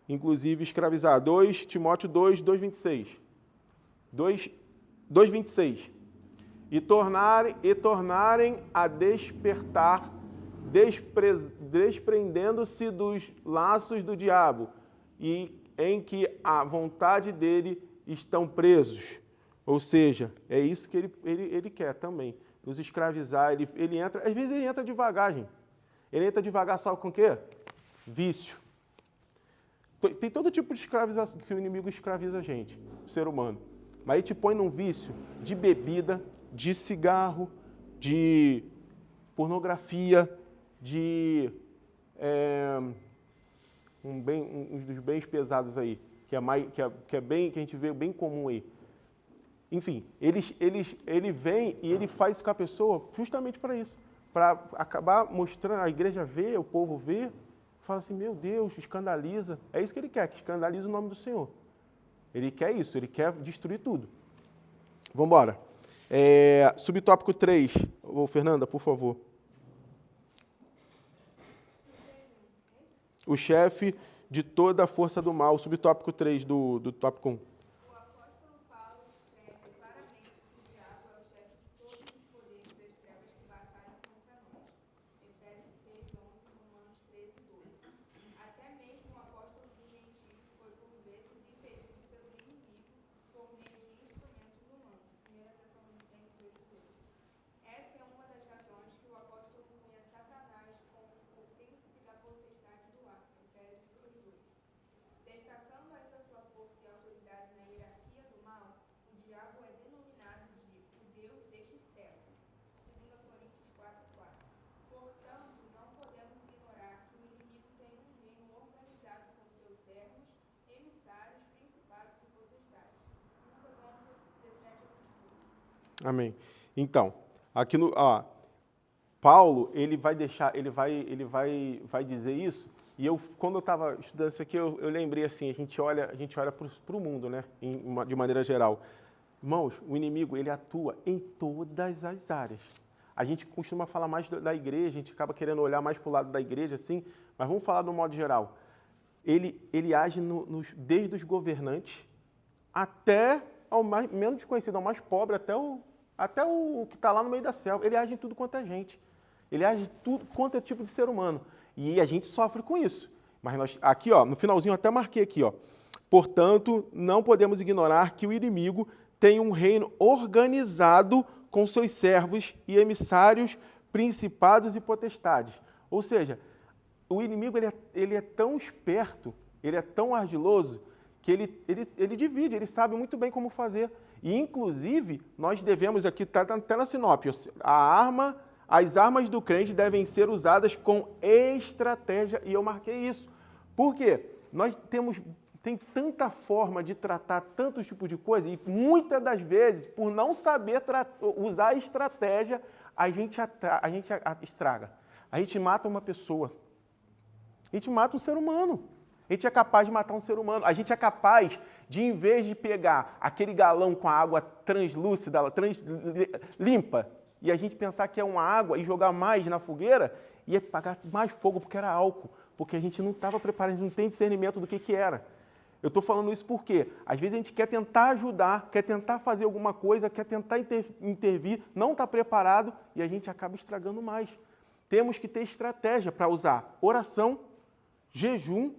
inclusive escravizar. 2 Timóteo 2,26. 2,26. E tornarem a despertar, desprendendo-se dos laços do diabo, e em que a vontade dele estão presos. Ou seja, é isso que ele quer também, nos escravizar. Ele entra, às vezes ele entra devagar, gente. Ele entra devagar, sabe com o quê? Vício. Tem todo tipo de escravização que o inimigo escraviza a gente, o ser humano. Mas ele te põe num vício de bebida, de cigarro, de pornografia, de um dos bens pesados aí, que a gente vê bem comum aí. Enfim, ele vem e ele faz isso com a pessoa justamente para isso, para acabar mostrando, a igreja vê, o povo vê, fala assim, meu Deus, escandaliza. É isso que ele quer, que escandalize o nome do Senhor. Ele quer isso, ele quer destruir tudo. Vamos embora. Subtópico 3. Fernanda, por favor. O chefe de toda a força do mal. Subtópico 3 do tópico 1. O apóstolo Paulo escreve claramente que o diabo é o chefe de todos os poderes das trevas que batalham contra nós. Efésios 6, 11, Romanos 13, 12. Até mesmo o apóstolo dos gentios foi por vezes impedido pelo inimigo por meio de instrumentos humanos. 1 Tessalonicenses 2, 18. Essa é uma das razões que o apóstolo punha Satanás como o príncipe da potestade do ar. Efésios 2, 2. Destacando ainda sua força e autoridade na hierarquia do mal, o diabo é denominado de o Deus deste século. 2 Coríntios 4:4. Portanto, não podemos ignorar que o inimigo tem um reino organizado com seus servos, emissários, principados e potestades. Lucas 11:17-22. Amém. Então, aqui Paulo, ele vai dizer isso. E quando eu estava estudando isso aqui, eu lembrei assim, a gente olha para o mundo, né, de maneira geral. Irmãos, o inimigo, ele atua em todas as áreas. A gente costuma falar mais da igreja, a gente acaba querendo olhar mais para o lado da igreja, assim, mas vamos falar no modo geral. Ele age desde os governantes até ao menos desconhecido, ao mais pobre, até o que está lá no meio da selva. Ele age em tudo quanto é gente. Ele age em tudo quanto é tipo de ser humano. E a gente sofre com isso. Mas nós, aqui, no finalzinho, eu até marquei aqui, Portanto, não podemos ignorar que o inimigo tem um reino organizado com seus servos e emissários, principados e potestades. Ou seja, o inimigo ele é tão esperto, ele é tão ardiloso, que ele divide, ele sabe muito bem como fazer. E, inclusive, nós devemos, aqui, está até na sinopse, as armas do crente devem ser usadas com estratégia, e eu marquei isso. Por quê? Nós tem tanta forma de tratar tantos tipos de coisa, e muitas das vezes, por não saber usar a estratégia, a gente estraga. A gente mata uma pessoa. A gente mata um ser humano. A gente é capaz de matar um ser humano. A gente é capaz de, em vez de pegar aquele galão com a água translúcida, limpa, e a gente pensar que é uma água e jogar mais na fogueira, ia pagar mais fogo porque era álcool, porque a gente não estava preparado, a gente não tem discernimento do que era. Eu estou falando isso porque, às vezes, a gente quer tentar ajudar, quer tentar fazer alguma coisa, quer tentar intervir, não está preparado e a gente acaba estragando mais. Temos que ter estratégia para usar oração, jejum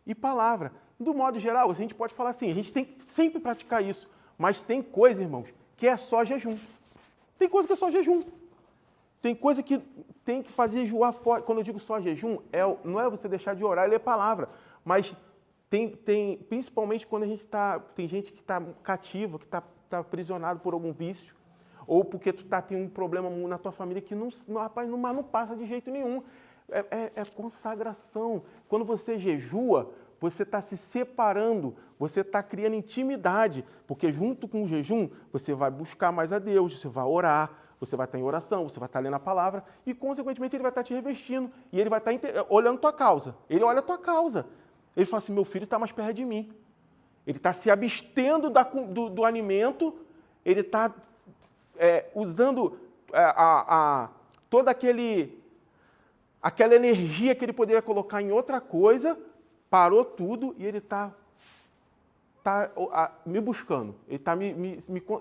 e palavra. Do modo geral, a gente pode falar assim, a gente tem que sempre praticar isso, mas tem coisa, irmãos, que é só jejum. Tem coisa que é só jejum. Tem coisa que tem que fazer jejuar fora. Quando eu digo só jejum, não é você deixar de orar e ler palavra, mas principalmente quando tem gente que está cativa, que está aprisionado por algum vício, ou porque tu tem um problema na tua família que não passa de jeito nenhum. É consagração. Quando você jejua, você está se separando, você está criando intimidade, porque junto com o jejum, você vai buscar mais a Deus, você vai orar, você vai estar em oração, você vai estar lendo a palavra, e consequentemente ele vai estar te revestindo, e ele vai estar olhando tua causa. Ele olha a tua causa. Ele fala assim, meu filho está mais perto de mim. Ele está se abstendo do alimento, ele está usando toda aquela energia que ele poderia colocar em outra coisa, parou tudo e ele está me buscando, ele está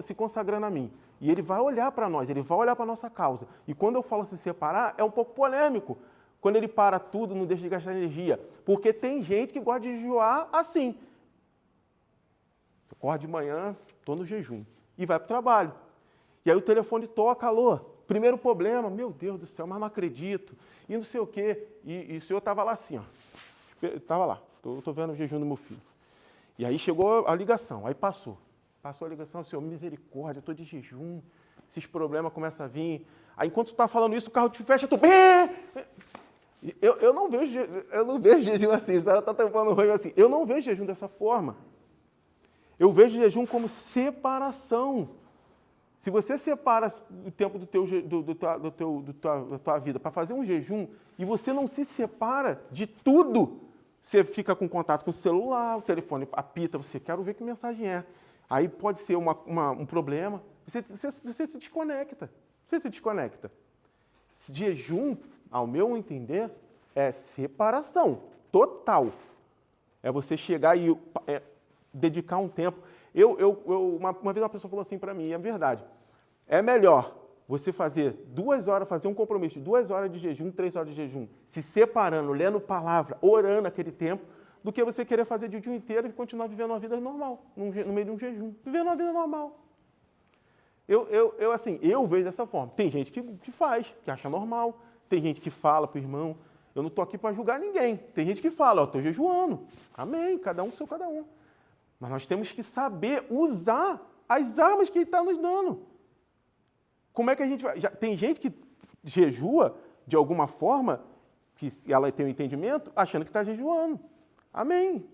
se consagrando a mim. E ele vai olhar para nós, ele vai olhar para a nossa causa. E quando eu falo se separar, é um pouco polêmico. Quando ele para tudo, não deixa de gastar energia. Porque tem gente que gosta de jejuar assim. Acorda de manhã, estou no jejum. E vai para o trabalho. E aí o telefone toca, alô. Primeiro problema, meu Deus do céu, mas não acredito. E não sei o quê. E o senhor estava lá assim, ó. Estava lá, estou vendo o jejum do meu filho. E aí chegou a ligação, aí passou. Passou a ligação, senhor, misericórdia, estou de jejum. Esses problemas começam a vir. Aí enquanto tu está falando isso, o carro te fecha, tu... Eu não vejo jejum assim, a senhora está tampando o rosto assim. Eu não vejo jejum dessa forma. Eu vejo jejum como separação. Se você separa o tempo da tua vida para fazer um jejum e você não se separa de tudo, você fica com contato com o celular, o telefone apita, você quer ver que mensagem é. Aí pode ser um problema, você se desconecta. Você se desconecta. Jejum, ao meu entender, é separação total. É você chegar e dedicar um tempo. Uma vez uma pessoa falou assim para mim, e é verdade, é melhor você fazer 2 horas, fazer um compromisso de 2 horas de jejum, 3 horas de jejum, se separando, lendo palavra, orando aquele tempo, do que você querer fazer o dia inteiro e continuar vivendo uma vida normal, no meio de um jejum, vivendo uma vida normal. Eu vejo dessa forma. Tem gente que faz, que acha normal, tem gente que fala para o irmão, eu não estou aqui para julgar ninguém. Tem gente que fala, estou jejuando. Amém, cada um seu cada um. Mas nós temos que saber usar as armas que ele está nos dando. Como é que a gente vai... Tem gente que jejua de alguma forma, que ela tem um entendimento, achando que está jejuando. Amém.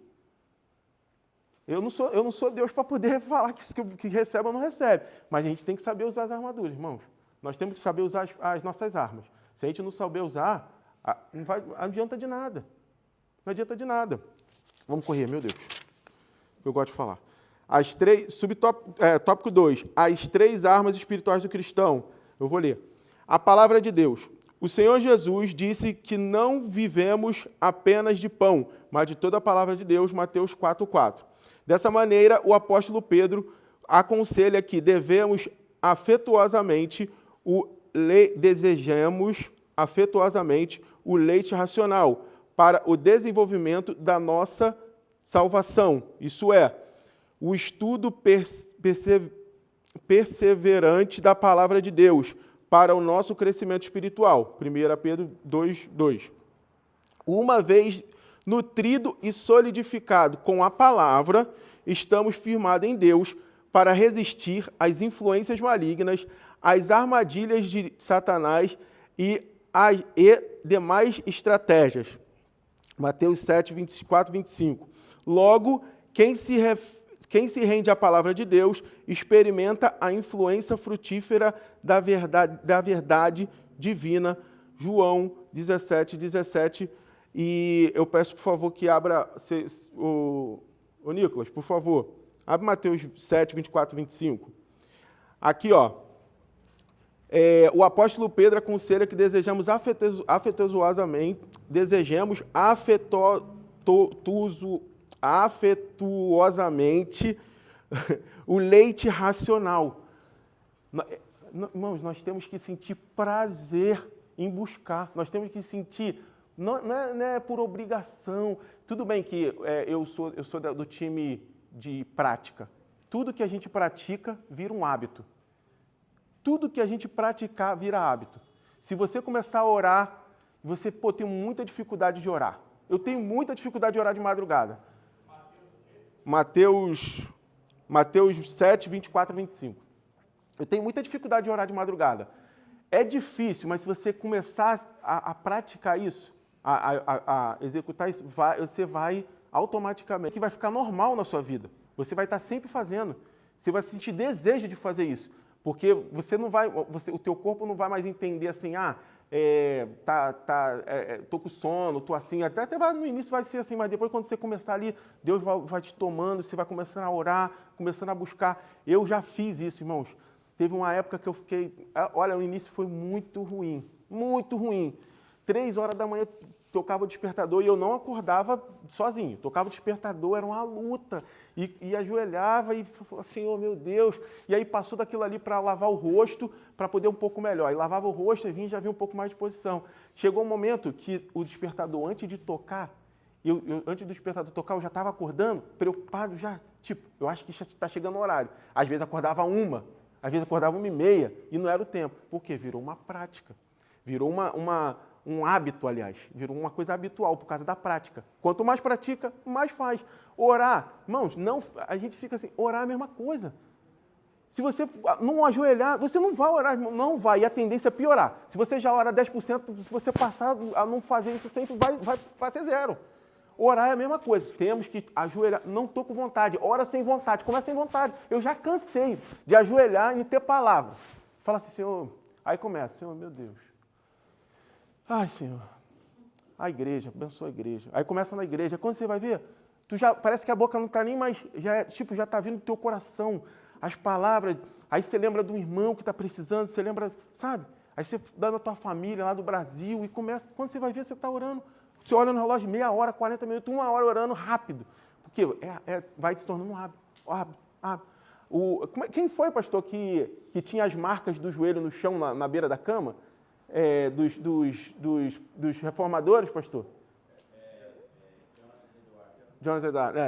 Eu não sou Deus para poder falar que recebe ou não recebe. Mas a gente tem que saber usar as armaduras, irmãos. Nós temos que saber usar as nossas armas. Se a gente não souber usar, não adianta de nada. Não adianta de nada. Vamos correr, meu Deus. Eu gosto de falar. Tópico 2. As 3 armas espirituais do cristão. Eu vou ler. A palavra de Deus. O Senhor Jesus disse que não vivemos apenas de pão, mas de toda a palavra de Deus, Mateus 4:4. Dessa maneira, o apóstolo Pedro aconselha que desejemos afetuosamente o leite racional para o desenvolvimento da nossa salvação. Isso é, o estudo perseverante da palavra de Deus para o nosso crescimento espiritual. 1 Pedro 2:2. Uma vez nutrido e solidificado com a palavra, estamos firmados em Deus para resistir às influências malignas, às armadilhas de Satanás e demais estratégias. Mateus 7, 24, 25. Logo, quem se rende à palavra de Deus experimenta a influência frutífera da verdade divina. João 17, 17. E eu peço, por favor, que abra o Nicolas, por favor. Abre Mateus 7, 24, 25. Aqui, ó. O apóstolo Pedro aconselha que desejemos afetuosamente o leite racional. Irmãos, nós temos que sentir prazer em buscar, nós temos que sentir, não é por obrigação. Tudo bem que eu sou do time de prática. Tudo que a gente pratica vira um hábito. Tudo que a gente praticar vira hábito. Se você começar a orar, você tem muita dificuldade de orar. Eu tenho muita dificuldade de orar de madrugada. Mateus 7, 24 e 25. Eu tenho muita dificuldade de orar de madrugada. É difícil, mas se você começar a praticar isso, a executar isso, você vai automaticamente, que vai ficar normal na sua vida. Você vai estar sempre fazendo. Você vai sentir desejo de fazer isso. Porque o teu corpo não vai mais entender assim, tô com sono, tô assim. Até no início vai ser assim, mas depois quando você começar ali, Deus vai te tomando, você vai começando a orar, começando a buscar. Eu já fiz isso, irmãos. Teve uma época que eu fiquei... Olha, o início foi muito ruim. Muito ruim. 3 horas da manhã, tocava o despertador e eu não acordava sozinho. Tocava o despertador, era uma luta. E ajoelhava e falava, Senhor, meu Deus. E aí passou daquilo ali para lavar o rosto, para poder um pouco melhor. Aí lavava o rosto e já vinha um pouco mais de posição. Chegou um momento que o despertador, antes de tocar, antes do despertador tocar, eu já estava acordando, preocupado já. Eu acho que já está chegando o horário. Às vezes acordava 1h. Às vezes acordava 1h30 e não era o tempo. Por quê? Virou uma prática. Virou um hábito, aliás. Virou uma coisa habitual por causa da prática. Quanto mais pratica, mais faz. Orar, irmãos, a gente fica assim, orar é a mesma coisa. Se você não ajoelhar, você não vai orar, irmão, não vai. E a tendência é piorar. Se você já ora 10%, se você passar a não fazer isso sempre, vai ser 0. Orar é a mesma coisa. Temos que ajoelhar. Não estou com vontade. Ora sem vontade. Começa sem vontade. Eu já cansei de ajoelhar e ter palavra. Fala assim, Senhor. Aí começa, Senhor, meu Deus. Ai, Senhor. A igreja, abençoa a igreja. Aí começa na igreja. Quando você vai ver, parece que a boca não está nem mais, já está vindo do teu coração. As palavras. Aí você lembra do irmão que está precisando, você lembra, sabe? Aí você dá na tua família lá do Brasil e começa. Quando você vai ver, você está orando. Você olha no relógio, meia hora, 40 minutos, 1 hora orando rápido. Porque vai se tornando um hábito. Quem foi, pastor, que tinha as marcas do joelho no chão, na beira da cama? Dos reformadores, pastor? Jonas Eduardo.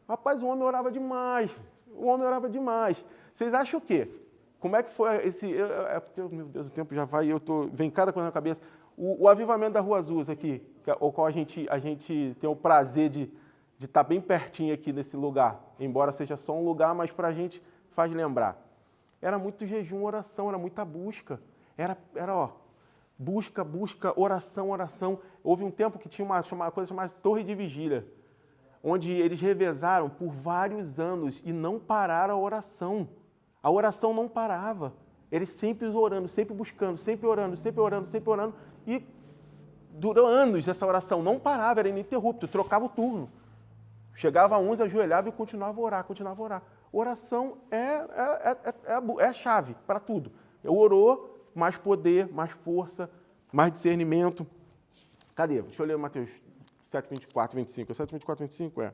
Rapaz, o homem orava demais. Vocês acham o quê? Como é que foi esse... porque, meu Deus, o tempo já vai e vem cada coisa na cabeça. O avivamento da Rua Azul aqui, o qual a gente tem o prazer de estar bem pertinho aqui nesse lugar, embora seja só um lugar, mas para a gente faz lembrar. Era muito jejum, oração, era muita busca. Era busca, oração. Houve um tempo que tinha uma coisa chamada Torre de Vigília, onde eles revezaram por vários anos e não pararam a oração. A oração não parava. Eles sempre orando, sempre buscando, sempre orando. E durou anos essa oração, não parava, era ininterrupto, trocava o turno. Chegava uns, ajoelhava e continuava a orar. Oração é a chave para tudo. Orou, mais poder, mais força, mais discernimento. Cadê? Deixa eu ler Mateus 7, 24, 25. 7, 24, 25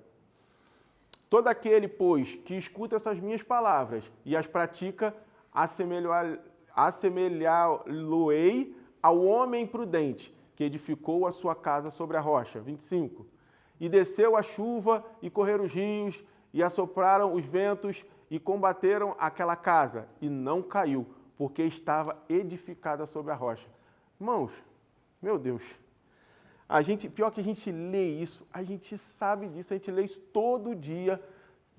Todo aquele, pois, que escuta essas minhas palavras e as pratica, assemelhá-lo-ei ao homem prudente, que edificou a sua casa sobre a rocha. 25. E desceu a chuva, e correram os rios, e assopraram os ventos, e combateram aquela casa, e não caiu, porque estava edificada sobre a rocha. Irmãos, meu Deus, pior que a gente lê isso, a gente sabe disso, a gente lê isso todo dia.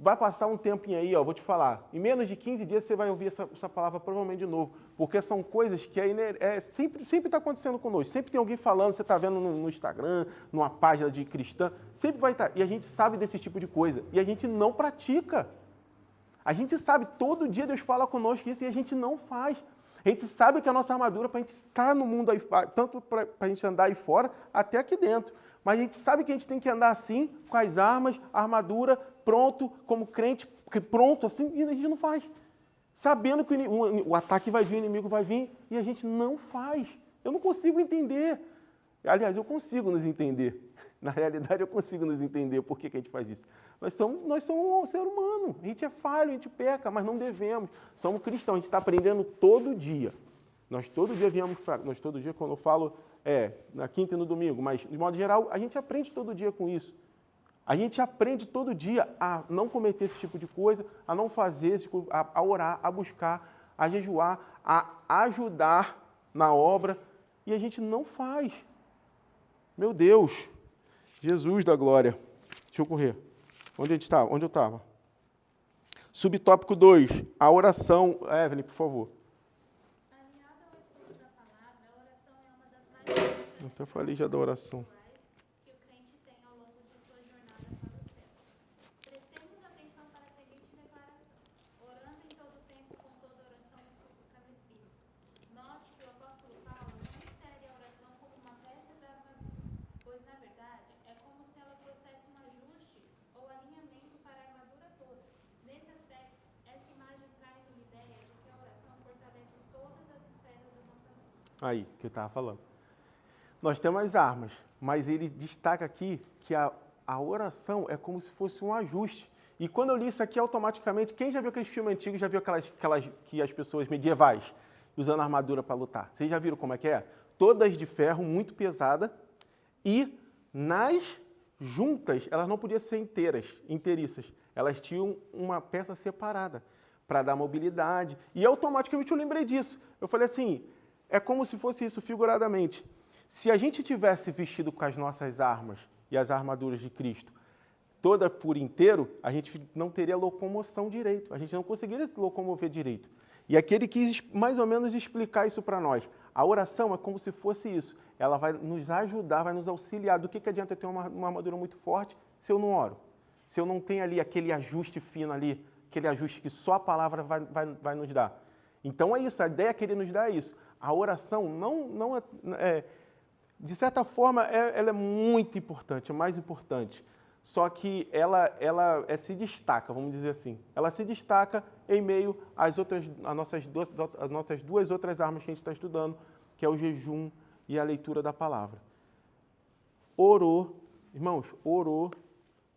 Vai passar um tempinho aí, vou te falar. Em menos de 15 dias você vai ouvir essa palavra provavelmente de novo. Porque são coisas que sempre está acontecendo conosco. Sempre tem alguém falando, você está vendo no Instagram, numa página de cristã. Sempre vai estar. E a gente sabe desse tipo de coisa. E a gente não pratica. A gente sabe, todo dia Deus fala conosco isso e a gente não faz. A gente sabe que a nossa armadura para a gente estar no mundo aí, tanto para a gente andar aí fora, até aqui dentro. Mas a gente sabe que a gente tem que andar assim, com as armas, a armadura, pronto, como crente, pronto assim, e a gente não faz. Sabendo que o ataque vai vir, o inimigo vai vir, e a gente não faz. Eu não consigo entender. Aliás, eu consigo nos entender. Na realidade, eu consigo nos entender por que a gente faz isso. Nós somos um ser humano, a gente é falho, a gente peca, mas não devemos. Somos cristãos, a gente está aprendendo todo dia. Nós todo dia nós todo dia, quando eu falo, na quinta e no domingo, mas de modo geral, a gente aprende todo dia com isso. A gente aprende todo dia a não cometer esse tipo de coisa, a não fazer, a orar, a buscar, a jejuar, a ajudar na obra, e a gente não faz. Meu Deus, Jesus da glória. Deixa eu correr. Onde eu estava? Subtópico 2, a oração. Evelyn, por favor. Alinhado ao estudo da palavra, a oração é uma das mais importantes Eu até falei já da oração. que o crente tem ao longo de sua jornada para o céu. Prestemos atenção para a seguinte declaração: orando em todo tempo, com toda oração e súplica no Espírito. Note que o apóstolo Paulo não insere a oração como uma peça da armadura, pois, na verdade, é como se ela trouxesse um ajuste ou alinhamento para a armadura toda. Nesse aspecto, essa imagem traz uma ideia de que a oração fortalece todas as esferas da nossa vida. Aí, que eu estava falando. Nós temos as armas, mas ele destaca aqui que a oração é como se fosse um ajuste. E quando eu li isso aqui, automaticamente, quem já viu aqueles filmes antigos, já viu aquelas que as pessoas medievais usando armadura para lutar? Vocês já viram como é que é? Todas de ferro, muito pesada, e nas juntas, elas não podiam ser inteiriças. Elas tinham uma peça separada para dar mobilidade. E automaticamente eu lembrei disso. Eu falei assim, é como se fosse isso, figuradamente. Se a gente tivesse vestido com as nossas armas e as armaduras de Cristo, toda por inteiro, a gente não teria locomoção direito. A gente não conseguiria se locomover direito. E aqui ele quis mais ou menos explicar isso para nós. A oração é como se fosse isso. Ela vai nos ajudar, vai nos auxiliar. Do que adianta eu ter uma armadura muito forte se eu não oro? Se eu não tenho ali aquele ajuste fino ali, aquele ajuste que só a palavra vai nos dar. Então é isso, a ideia que ele nos dá é isso. A oração não é de certa forma, ela é muito importante, é mais importante. Só que ela se destaca, vamos dizer assim. Ela se destaca em meio às nossas duas outras armas que a gente está estudando, que é o jejum e a leitura da palavra. Orou, irmãos,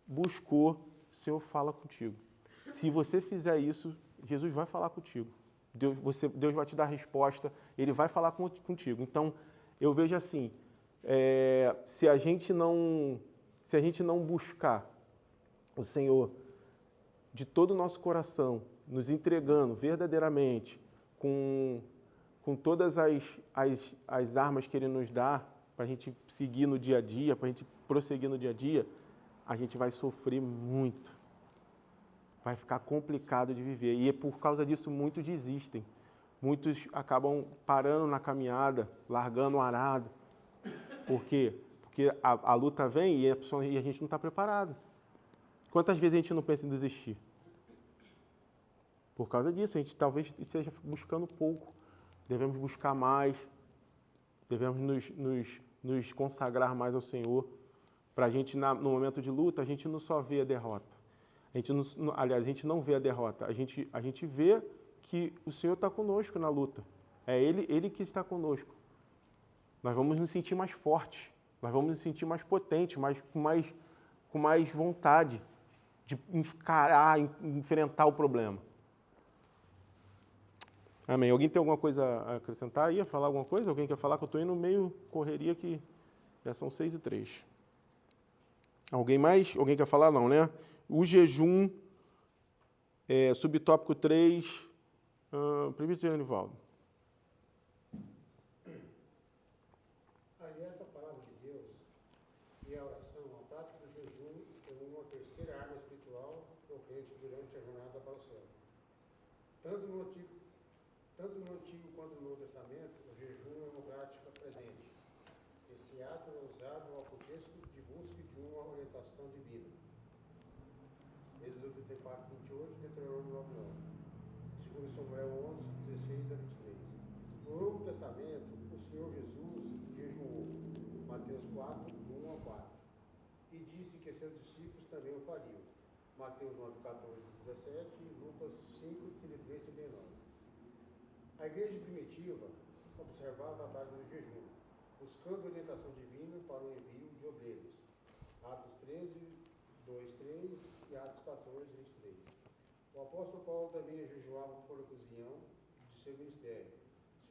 buscou, o Senhor fala contigo. Se você fizer isso, Jesus vai falar contigo. Deus vai te dar a resposta, Ele vai falar contigo. Então, eu vejo assim, se a gente não buscar o Senhor de todo o nosso coração, nos entregando verdadeiramente, com todas as armas que Ele nos dá, para a gente seguir no dia a dia, para a gente prosseguir no dia a dia, a gente vai sofrer muito. Vai ficar complicado de viver. E por causa disso, muitos desistem. Muitos acabam parando na caminhada, largando o arado. Por quê? Porque a luta vem e a gente não está preparado. Quantas vezes a gente não pensa em desistir? Por causa disso, a gente talvez esteja buscando pouco. Devemos buscar mais. Devemos nos consagrar mais ao Senhor. Para a gente, no momento de luta, a gente não só vê a derrota. A gente não vê a derrota. A gente vê que o Senhor está conosco na luta. É Ele que está conosco. Nós vamos nos sentir mais fortes, nós vamos nos sentir mais potentes, com mais vontade de enfrentar o problema. Amém. Alguém tem alguma coisa a acrescentar? Ia falar alguma coisa? Alguém quer falar? Que eu estou indo meio correria que já são 6h03. Alguém mais? Alguém quer falar? Não, né? O jejum, subtópico 3, presbítero Anivaldo. Aliás, a palavra de Deus e a oração, a prática do jejum é uma terceira arma espiritual para o crente durante a jornada para o céu. Tanto no Antigo quanto no Novo Testamento, o jejum é uma prática presente. Esse ato é usado ao contexto de busca de uma orientação divina. Êxodo 34, 28, Deuteronômio 9, 9. 2 Samuel 11, 16 a 23. No Novo Testamento, o Senhor Jesus jejuou, Mateus 4, 1 a 4. E disse que seus discípulos também o fariam. Mateus 9, 14, 17 e Lucas 5, 33 e 39. A igreja primitiva observava a base do jejum, buscando orientação divina para o envio de obreiros. Atos 13, 2, 3 e Atos 14, 23. O apóstolo Paulo também jejuava por ocasião de seu ministério,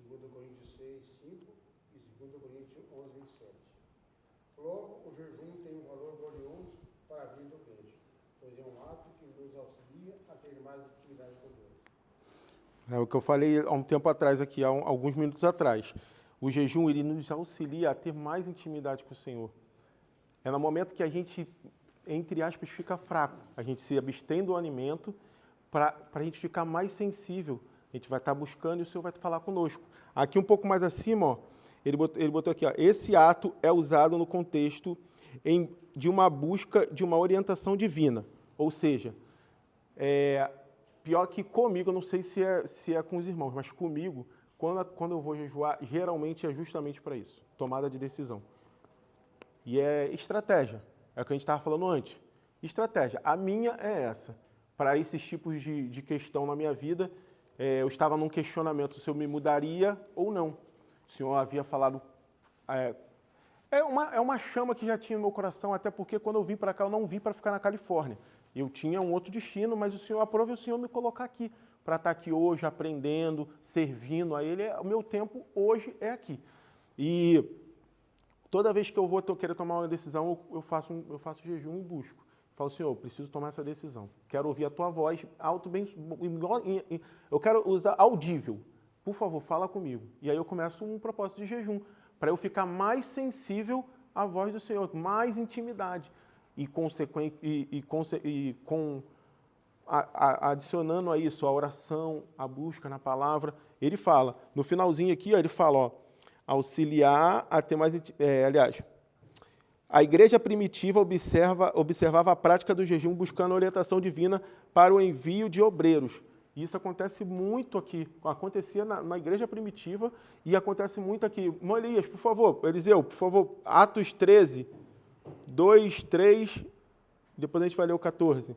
2 Coríntios 6, 5 e 2 Coríntios 11, 27. Logo, o jejum tem um valor valioso para a vida do crente, pois é um ato que nos auxilia a ter mais intimidade com Deus. É o que eu falei há um tempo atrás aqui, há alguns minutos atrás. O jejum, ele nos auxilia a ter mais intimidade com o Senhor. É no momento que a gente, entre aspas, fica fraco. A gente se abstém do alimento para a gente ficar mais sensível. A gente vai estar buscando e o Senhor vai falar conosco. Aqui um pouco mais acima, ó, ele botou aqui, ó, esse ato é usado no contexto de uma busca de uma orientação divina. Ou seja, pior que comigo, eu não sei se é com os irmãos, mas comigo, quando eu vou jejuar, geralmente é justamente para isso, tomada de decisão. E é estratégia, é o que a gente estava falando antes. Estratégia, a minha é essa. Para esses tipos de questão na minha vida, eu estava num questionamento se eu me mudaria ou não. O Senhor havia falado... É uma chama que já tinha no meu coração, até porque quando eu vim para cá, eu não vim para ficar na Califórnia. Eu tinha um outro destino, mas o Senhor aprove o Senhor me colocar aqui, para estar aqui hoje, aprendendo, servindo a Ele. O meu tempo hoje é aqui. E toda vez que eu vou querer tomar uma decisão, eu faço jejum e busco. Falo, Senhor, eu preciso tomar essa decisão. Quero ouvir a Tua voz, alto, bem, eu quero usar audível. Por favor, fala comigo. E aí eu começo um propósito de jejum, para eu ficar mais sensível à voz do Senhor, mais intimidade. Adicionando a isso a oração, a busca na palavra, ele fala, no finalzinho aqui, ó, ele fala, ó, auxiliar a ter mais... a igreja primitiva observava a prática do jejum buscando a orientação divina para o envio de obreiros. Isso acontece muito aqui, acontecia na igreja primitiva e acontece muito aqui. Elias, por favor, Eliseu, por favor, Atos 13, 2, 3, depois a gente vai ler o 14.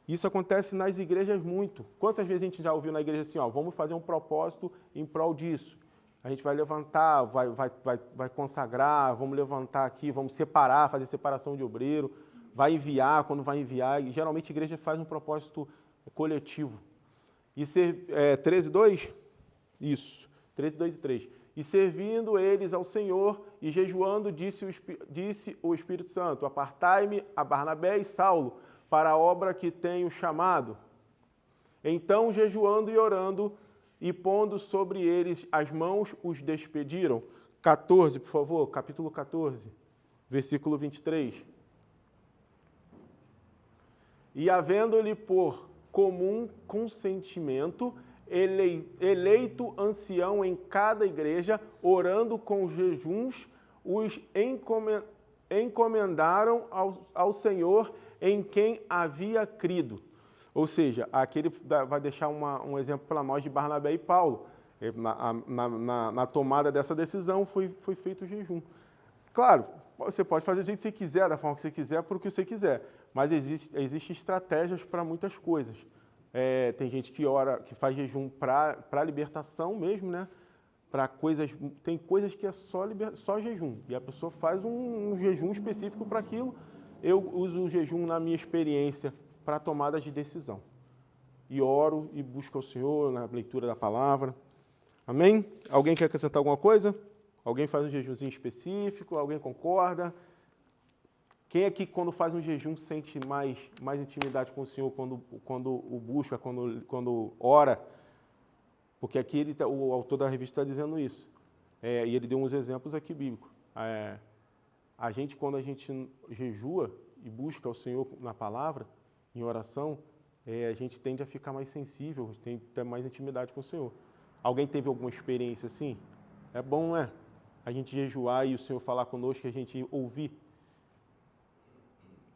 Isso acontece nas igrejas muito. Quantas vezes a gente já ouviu na igreja assim, ó, vamos fazer um propósito em prol disso. A gente vai levantar, vai consagrar, vamos levantar aqui, vamos separar, fazer separação de obreiro, vai enviar, quando vai enviar, e geralmente a igreja faz um propósito coletivo. E 13, 2? Isso, 13, 2 e 3. E servindo eles ao Senhor e jejuando, disse o Espírito Santo, apartai-me a Barnabé e Saulo para a obra que tenho chamado. Então, jejuando e orando e pondo sobre eles as mãos, os despediram. 14, por favor, capítulo 14, versículo 23. E havendo-lhe por comum consentimento, eleito ancião em cada igreja, orando com jejuns, os encomendaram ao Senhor em quem havia crido. Ou seja, aqui ele vai deixar um exemplo para nós de Barnabé e Paulo. Na tomada dessa decisão foi feito o jejum. Claro, você pode fazer do jeito que você quiser, da forma que você quiser, por o que você quiser, mas existem estratégias para muitas coisas. Tem gente que ora, que faz jejum para libertação mesmo, né? Tem coisas que é só jejum, e a pessoa faz um jejum específico para aquilo. Eu uso o jejum na minha experiência para tomadas de decisão. E oro e busco ao Senhor na leitura da palavra. Amém? Alguém quer acrescentar alguma coisa? Alguém faz um jejumzinho específico? Alguém concorda? Quem aqui, quando faz um jejum, sente mais intimidade com o Senhor quando o busca, quando ora? Porque aqui o autor da revista está dizendo isso. E ele deu uns exemplos aqui bíblicos. A gente, quando a gente jejua e busca o Senhor na palavra, em oração, a gente tende a ficar mais sensível, tem que ter mais intimidade com o Senhor. Alguém teve alguma experiência assim? É bom, não é? A gente jejuar e o Senhor falar conosco, a gente ouvir.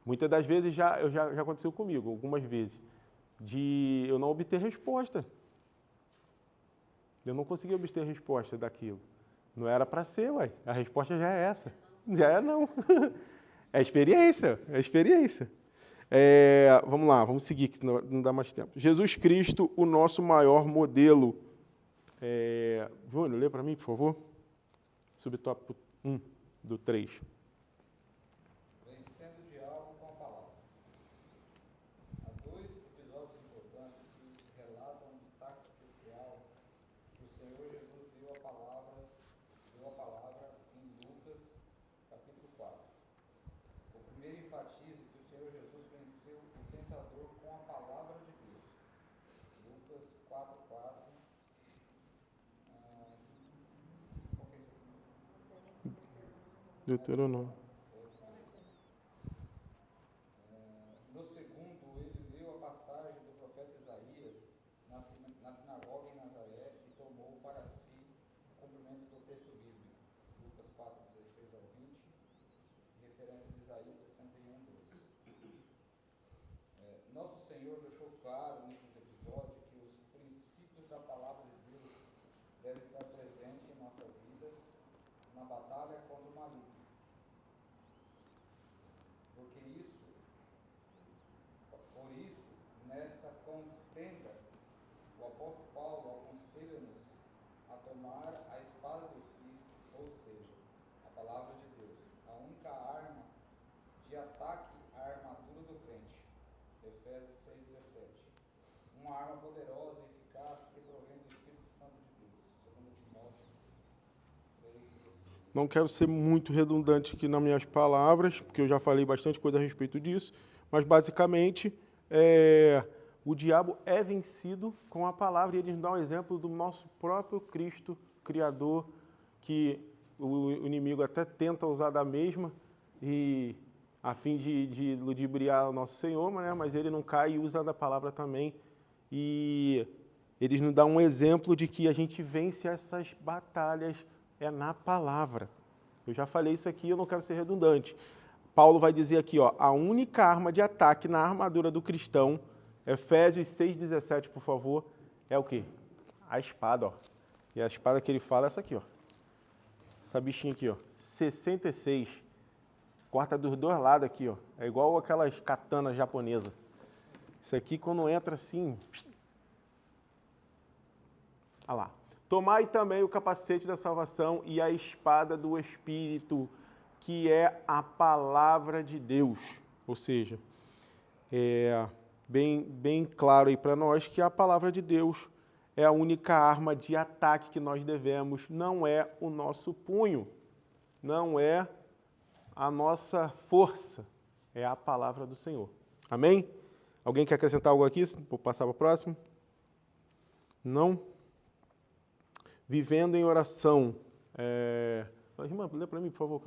Muitas das vezes já aconteceu comigo, algumas vezes, de eu não obter resposta. Eu não consegui obter resposta daquilo. Não era para ser, ué. A resposta já é essa. Já é não. É experiência, é experiência. Vamos lá, vamos seguir, que não dá mais tempo. Jesus Cristo, o nosso maior modelo. Júnior, lê para mim, por favor. Subtópico 1 do 3. Vencendo conversador com a palavra de Deus. Lucas 4:4. Qual que é isso aqui? Deuteronômio. No segundo, ele leu a passagem do profeta Isaías na sinagoga em Nazaré e tomou para si o cumprimento do texto bíblico. Lucas 4:16-20, referência de Isaías 61:2. Nosso Senhor deixou claro nesses episódios que os princípios da palavra de Deus devem estar presentes em nossa vida na batalha contra o maligno. Por isso, nessa contenda, o apóstolo Paulo aconselha-nos a tomar a espada do Espírito, ou seja, a palavra de Deus, a única arma de ataque à armadura do crente. Efésios 6:17. Uma arma poderosa e eficaz que provém do Espírito Santo de Deus. 2 Timóteo 3:16. Não quero ser muito redundante aqui nas minhas palavras, porque eu já falei bastante coisa a respeito disso, mas basicamente o diabo é vencido com a palavra, e ele nos dá um exemplo do nosso próprio Cristo, Criador, que o inimigo até tenta usar da mesma, e a fim de ludibriar o nosso Senhor, né? Mas ele não cai e usa da palavra também, e eles nos dão um exemplo de que a gente vence essas batalhas na palavra. Eu já falei isso aqui, eu não quero ser redundante. Paulo vai dizer aqui, ó, a única arma de ataque na armadura do cristão, Efésios 6:17, por favor, é o quê? A espada, ó. E a espada que ele fala é essa aqui, ó. Essa bichinha aqui, ó. 66. Corta dos dois lados aqui, ó. É igual aquelas katanas japonesas. Isso aqui, quando entra assim... Olha lá. Tomai também o capacete da salvação e a espada do Espírito, que é a palavra de Deus. Ou seja, é bem claro aí para nós que a palavra de Deus é a única arma de ataque que nós devemos, não é o nosso punho, não é a nossa força, é a palavra do Senhor. Amém? Alguém quer acrescentar algo aqui? Vou passar para o próximo. Não? Vivendo em oração. Irmã, lê para mim, por favor.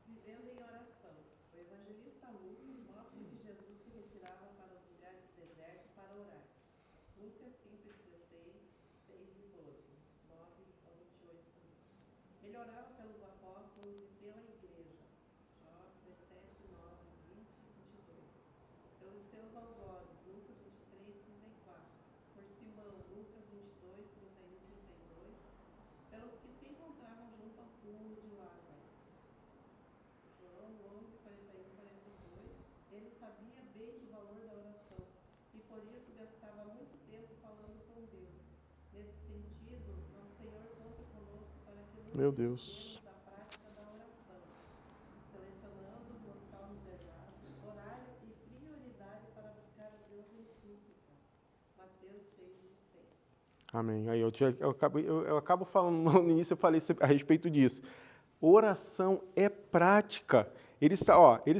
Vivendo em oração. O evangelista Lucas mostra que Jesus se retirava para os lugares desertos para orar. Lucas 5:16, 6 e 12, 9 a 28 também. Ele orava pelos apóstolos e pela igreja. Jó 17, 9, 20 e 22. Pelos seus algozes, Lucas 23, 34. Por Simão, Lucas 22, 31 e 32. Pelos que se encontravam junto ao túmulo de Lázaro. João 11, 41 e 42. Ele sabia bem o valor da oração e por isso gastava muito tempo falando com Deus. Nesse sentido, nosso Senhor conta conosco para que nos dediquemos à prática da oração, selecionando o local reservado, horário e prioridade para buscar a Deus em súplicas. Mateus 6:6. Amém. Aí eu acabo falando no início, eu falei a respeito disso. Oração é prática. Ele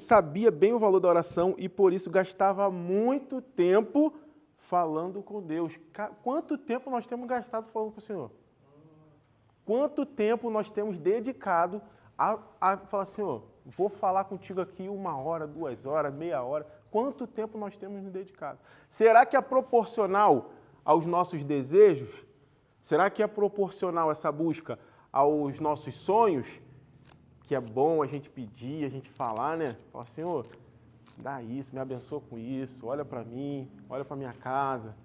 sabia bem o valor da oração e por isso gastava muito tempo falando com Deus. Quanto tempo nós temos gastado falando com o Senhor? Quanto tempo nós temos dedicado a falar, Senhor, vou falar contigo aqui 1 hora, 2 horas, meia hora. Quanto tempo nós temos nos dedicado? Será que é proporcional aos nossos desejos? Será que é proporcional essa busca aos nossos sonhos? Que é bom a gente pedir, a gente falar, né? Falar, Senhor, dá isso, me abençoa com isso, olha para mim, olha para minha casa.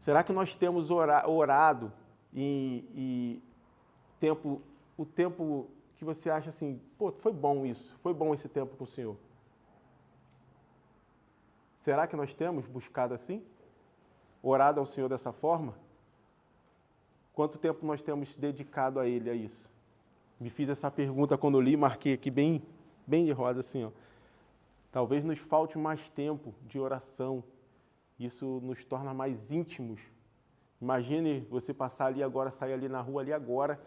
Será que nós temos orado e o tempo que você acha assim, pô, foi bom isso, foi bom esse tempo com o Senhor? Será que nós temos buscado assim? Orado ao Senhor dessa forma? Quanto tempo nós temos dedicado a Ele a isso? Me fiz essa pergunta quando li, marquei aqui bem de rosa assim, ó. Talvez nos falte mais tempo de oração. Isso nos torna mais íntimos. Imagine você passar ali agora, sair ali na rua ali agora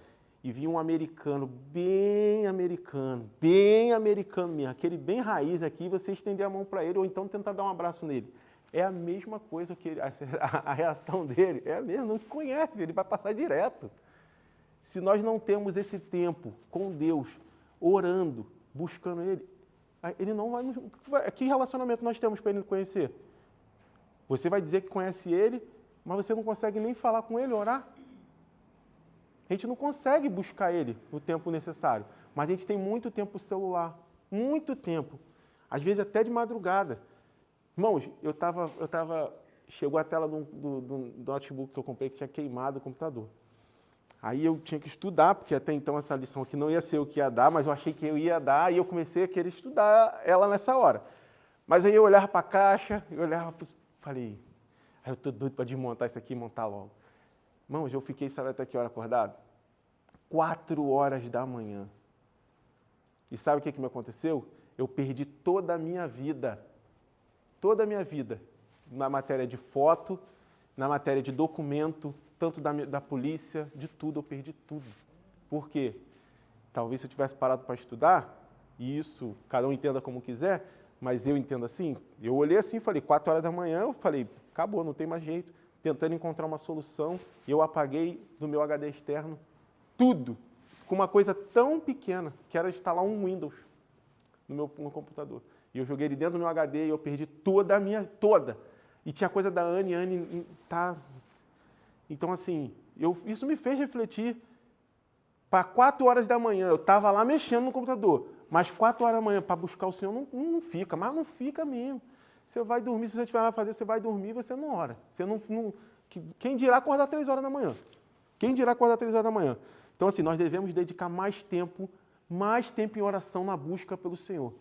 e vinha um americano mesmo, aquele bem raiz aqui, você estender a mão para ele ou então tentar dar um abraço nele. É a mesma coisa que ele, a reação dele é a mesma, não conhece, ele vai passar direto. Se nós não temos esse tempo com Deus, orando, buscando ele não vai... Que relacionamento nós temos para ele conhecer? Você vai dizer que conhece ele, mas você não consegue nem falar com ele, orar? A gente não consegue buscar ele no tempo necessário, mas a gente tem muito tempo no celular, muito tempo, às vezes até de madrugada. Irmãos, chegou a tela do notebook que eu comprei que tinha queimado o computador. Aí eu tinha que estudar, porque até então essa lição aqui não ia ser o que ia dar, mas eu achei que eu ia dar e eu comecei a querer estudar ela nessa hora. Mas aí eu olhava para a caixa, falei, eu estou doido para desmontar isso aqui e montar logo. Irmãos, eu fiquei, sabe até que hora acordado? 4 horas da manhã. E sabe o que me aconteceu? Eu perdi toda a minha vida, na matéria de foto, na matéria de documento, tanto da polícia, de tudo, eu perdi tudo. Por quê? Talvez se eu tivesse parado para estudar, e isso cada um entenda como quiser, mas eu entendo assim, eu olhei assim e falei, 4 horas da manhã, eu falei, acabou, não tem mais jeito. Tentando encontrar uma solução, eu apaguei do meu HD externo tudo, com uma coisa tão pequena, que era instalar um Windows no computador. E eu joguei ele dentro do meu HD e eu perdi toda. E tinha coisa da Anne tá... Então, assim, isso me fez refletir. Para 4 horas da manhã, eu estava lá mexendo no computador, mas 4 horas da manhã, para buscar o Senhor, não fica, mas não fica mesmo. Você vai dormir, se você tiver nada a fazer, você vai dormir, você não ora. Quem dirá acordar 3 horas da manhã? Então, assim, nós devemos dedicar mais tempo em oração na busca pelo Senhor.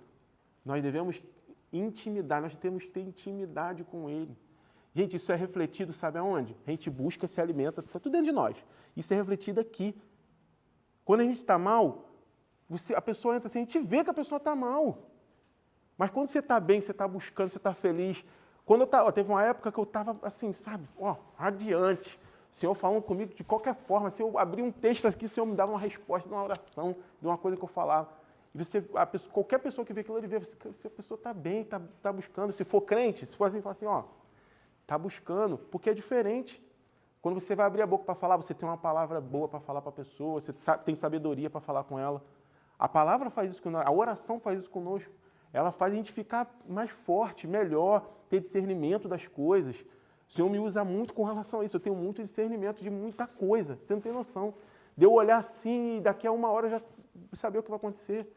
Nós devemos intimidar, nós temos que ter intimidade com Ele. Gente, isso é refletido, sabe aonde? A gente busca, se alimenta, está tudo dentro de nós. Isso é refletido aqui. Quando a gente está mal, a pessoa entra assim, a gente vê que a pessoa está mal. Mas quando você está bem, você está buscando, você está feliz. Teve uma época que eu estava assim, sabe, radiante. O Senhor falando comigo de qualquer forma. Se eu abrir um texto aqui, o Senhor me dava uma resposta de uma oração, de uma coisa que eu falava. E qualquer pessoa que vê aquilo, ele vê, se a pessoa está bem, está buscando. Se for crente, se for assim, fala assim, está buscando, porque é diferente. Quando você vai abrir a boca para falar, você tem uma palavra boa para falar para a pessoa, você tem sabedoria para falar com ela. A palavra faz isso conosco, a oração faz isso conosco. Ela faz a gente ficar mais forte, melhor, ter discernimento das coisas. O Senhor me usa muito com relação a isso. Eu tenho muito discernimento de muita coisa. Você não tem noção. De eu olhar assim e daqui a 1 hora já saber o que vai acontecer.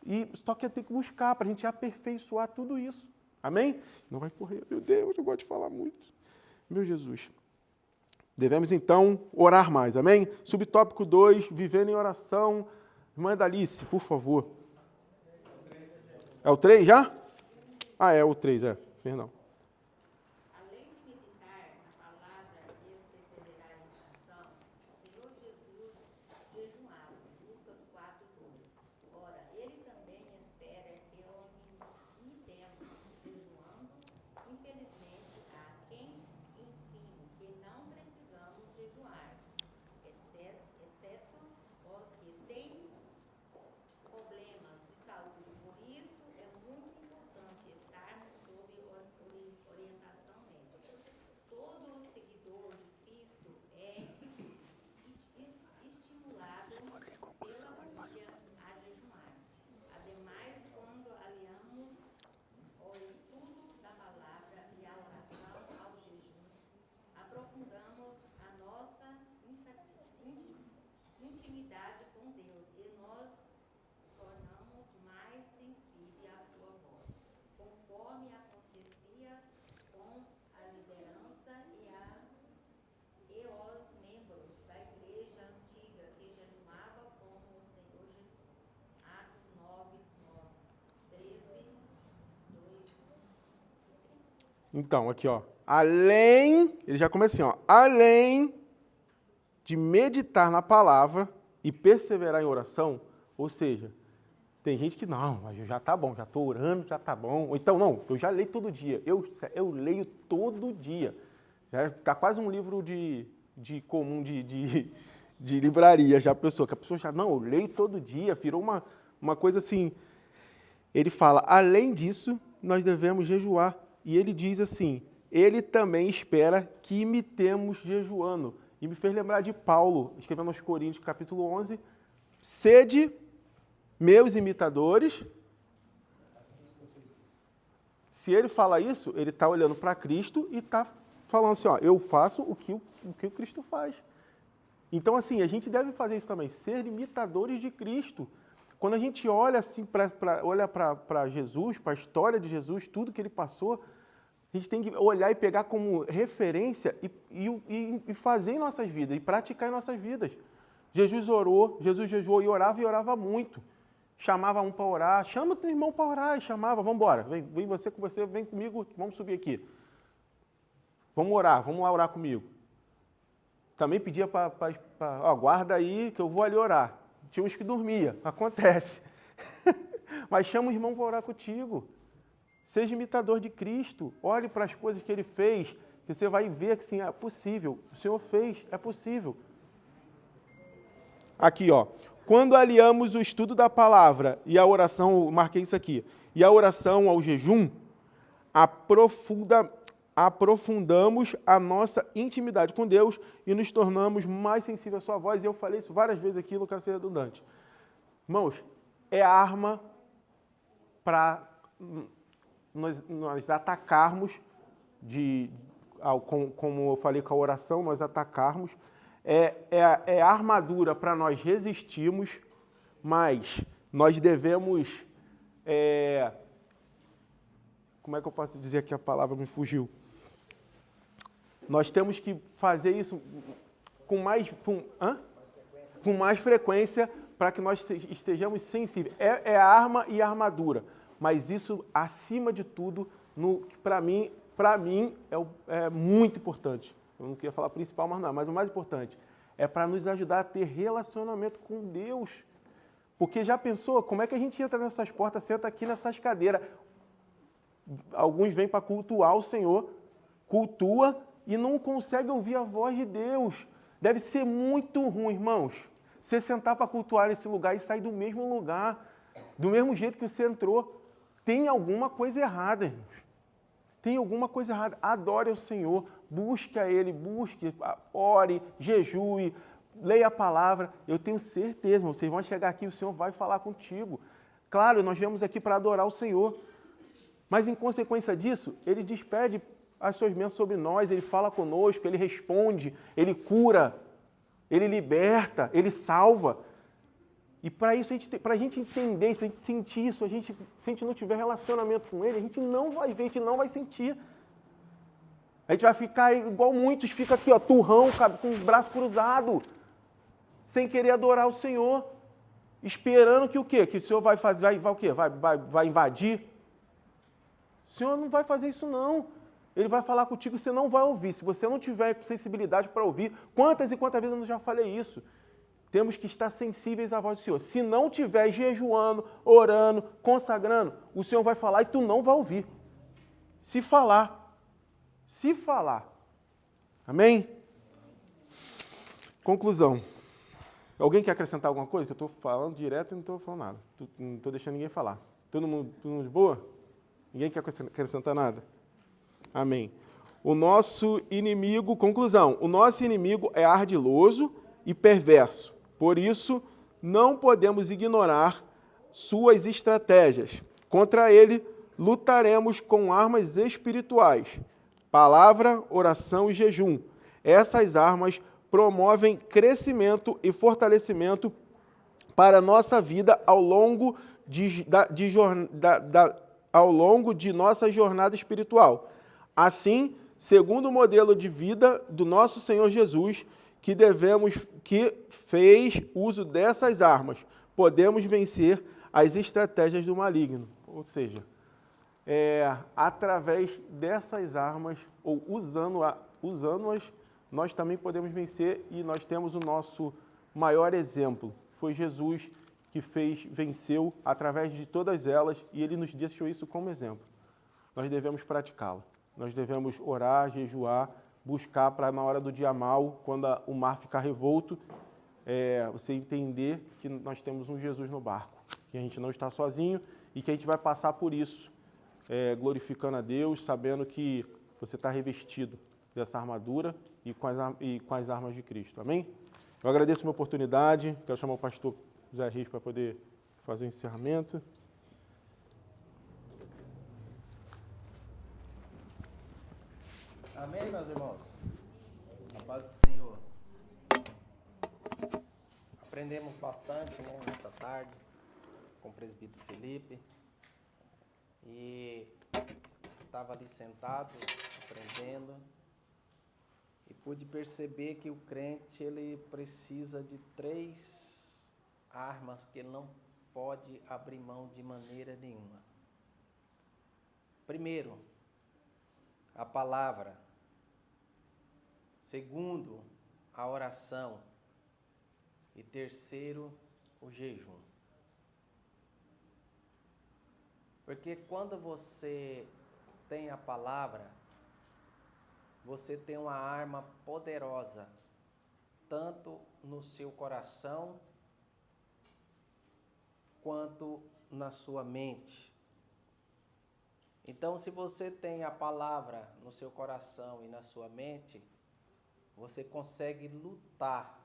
E só que tem que buscar para a gente aperfeiçoar tudo isso. Amém? Não vai correr. Meu Deus, eu gosto de falar muito. Meu Jesus. Devemos, então, orar mais. Amém? Subtópico 2, vivendo em oração. Irmã Dalice, por favor. É o 3 já? É o 3, Perdão. Além de meditar na palavra e perseverar em oração, o Senhor Jesus jejuava, Lucas 4:12. Ora, ele também espera pelo intenso, jejuando, infelizmente, há quem ensine que não precisamos jejuar, exceto os que têm problemas de saúde. Por isso, é muito importante estarmos sob orientação médica. Todo seguidor de Cristo é estimulado pela Bíblia a jejuar. Ademais, quando aliamos o estudo da palavra e a oração ao jejum, aprofundamos a nossa intimidade com Deus e nos tornamos mais sensíveis à sua voz, conforme acontecia com a liderança e os membros da igreja antiga que jejuava como o Senhor Jesus. Atos 9:13, 2 e 3. Então, aqui, ele já começa assim, além de meditar na palavra e perseverar em oração, ou seja, tem gente que, não, mas já está bom, já estou orando, já está bom. Ou então, não, eu já leio todo dia. Eu leio todo dia. Já está quase um livro comum de de livraria, já pensou? Que a pessoa já, não, eu leio todo dia, virou uma coisa assim. Ele fala, além disso, nós devemos jejuar. E ele diz assim, ele também espera que imitemos jejuando. E me fez lembrar de Paulo, escrevendo aos Coríntios, capítulo 11, sede meus imitadores. Se ele fala isso, ele está olhando para Cristo e está falando assim, ó, eu faço o que o Cristo faz. Então, assim, a gente deve fazer isso também, ser imitadores de Cristo. Quando a gente olha assim, olha para Jesus, para a história de Jesus, tudo que ele passou, a gente tem que olhar e pegar como referência e fazer em nossas vidas, e praticar em nossas vidas. Jesus orou, Jesus jejuou e orava muito. Chamava um para orar, chama o teu irmão para orar, e chamava, vamos embora, vem você com você, vem comigo, vamos subir aqui. Vamos lá orar comigo. Também pedia para guarda aí que eu vou ali orar. Tinha uns que dormia, acontece. Mas chama o irmão para orar contigo. Seja imitador de Cristo, olhe para as coisas que ele fez, que você vai ver que sim, é possível. O Senhor fez, é possível. Aqui, ó. Quando aliamos o estudo da palavra e a oração, eu marquei isso aqui, e a oração ao jejum, aprofundamos a nossa intimidade com Deus e nos tornamos mais sensíveis à sua voz. E eu falei isso várias vezes aqui, não quero ser redundante. Irmãos, é arma para nós atacarmos, como eu falei com a oração, nós atacarmos, é armadura para nós resistirmos, mas nós devemos, como é que eu posso dizer que a palavra me fugiu? Nós temos que fazer isso com mais frequência para que nós estejamos sensíveis. É arma e armadura, mas isso, acima de tudo, para mim é muito importante. Eu não queria falar principal, mas o mais importante é para nos ajudar a ter relacionamento com Deus. Porque já pensou, como é que a gente entra nessas portas, senta aqui nessas cadeiras? Alguns vêm para cultuar o Senhor, cultua e não consegue ouvir a voz de Deus. Deve ser muito ruim, irmãos, você sentar para cultuar nesse lugar e sair do mesmo lugar, do mesmo jeito que você entrou. Tem alguma coisa errada, irmãos. Tem alguma coisa errada. Adore ao Senhor, busque a Ele, ore, jejue, leia a palavra. Eu tenho certeza, irmão, vocês vão chegar aqui e o Senhor vai falar contigo. Claro, nós viemos aqui para adorar o Senhor. Mas, em consequência disso, Ele despede as suas bênçãos sobre nós, Ele fala conosco, Ele responde, Ele cura, Ele liberta, Ele salva. E para isso, para a gente entender isso, para a gente sentir isso, se a gente não tiver relacionamento com Ele, a gente não vai ver, a gente não vai sentir. A gente vai ficar igual muitos, fica aqui, ó, turrão, com os braços cruzados, sem querer adorar o Senhor, esperando que o quê? Que o Senhor vai fazer, vai o quê? Vai invadir? O Senhor não vai fazer isso, não. Ele vai falar contigo e você não vai ouvir. Se você não tiver sensibilidade para ouvir, quantas e quantas vezes eu já falei isso? Temos que estar sensíveis à voz do Senhor. Se não estiver jejuando, orando, consagrando, o Senhor vai falar e tu não vai ouvir. Se falar. Amém? Conclusão. Alguém quer acrescentar alguma coisa? Que eu estou falando direto e não estou falando nada. Não estou deixando ninguém falar. Todo mundo de boa? Ninguém quer acrescentar nada? Amém. O nosso inimigo, conclusão, o nosso inimigo é ardiloso e perverso. Por isso, não podemos ignorar suas estratégias. Contra ele, lutaremos com armas espirituais, palavra, oração e jejum. Essas armas promovem crescimento e fortalecimento para a nossa vida ao longo de nossa jornada espiritual. Assim, segundo o modelo de vida do nosso Senhor Jesus, que fez uso dessas armas, podemos vencer as estratégias do maligno. Ou seja, através dessas armas, ou usando-as, nós também podemos vencer, e nós temos o nosso maior exemplo. Foi Jesus que venceu através de todas elas, e Ele nos deixou isso como exemplo. Nós devemos praticá-lo. Nós devemos orar, jejuar, buscar para na hora do dia mau, quando o mar ficar revolto, você entender que nós temos um Jesus no barco, que a gente não está sozinho e que a gente vai passar por isso, glorificando a Deus, sabendo que você está revestido dessa armadura e com as armas de Cristo. Amém? Eu agradeço a minha oportunidade, quero chamar o pastor José Rios para poder fazer o encerramento. Amém, meus irmãos? A paz do Senhor. Aprendemos bastante, né, nessa tarde com o presbítero Felipe. E estava ali sentado, aprendendo. E pude perceber que o crente, ele precisa de 3 armas que ele não pode abrir mão de maneira nenhuma. Primeiro, a palavra. Segundo, a oração. E terceiro, o jejum. Porque quando você tem a palavra, você tem uma arma poderosa, tanto no seu coração, quanto na sua mente. Então, se você tem a palavra no seu coração e na sua mente, você consegue lutar.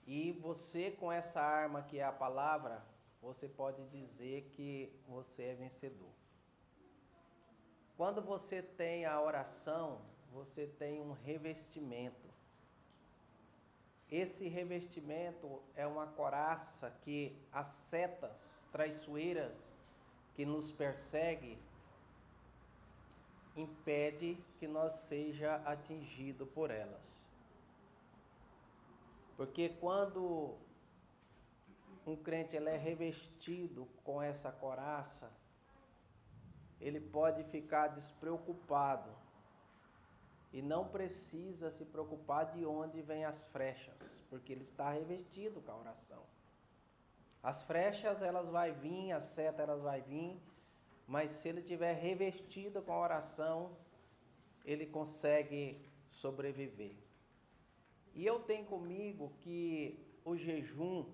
E você, com essa arma que é a palavra, você pode dizer que você é vencedor. Quando você tem a oração, você tem um revestimento. Esse revestimento é uma couraça que as setas traiçoeiras que nos perseguem impede que nós seja atingido por elas. Porque quando um crente ele é revestido com essa couraça, ele pode ficar despreocupado e não precisa se preocupar de onde vêm as flechas, porque ele está revestido com a oração. As flechas elas vão vir, as setas elas vão vir, mas se ele tiver revestido com a oração, ele consegue sobreviver. E eu tenho comigo que o jejum,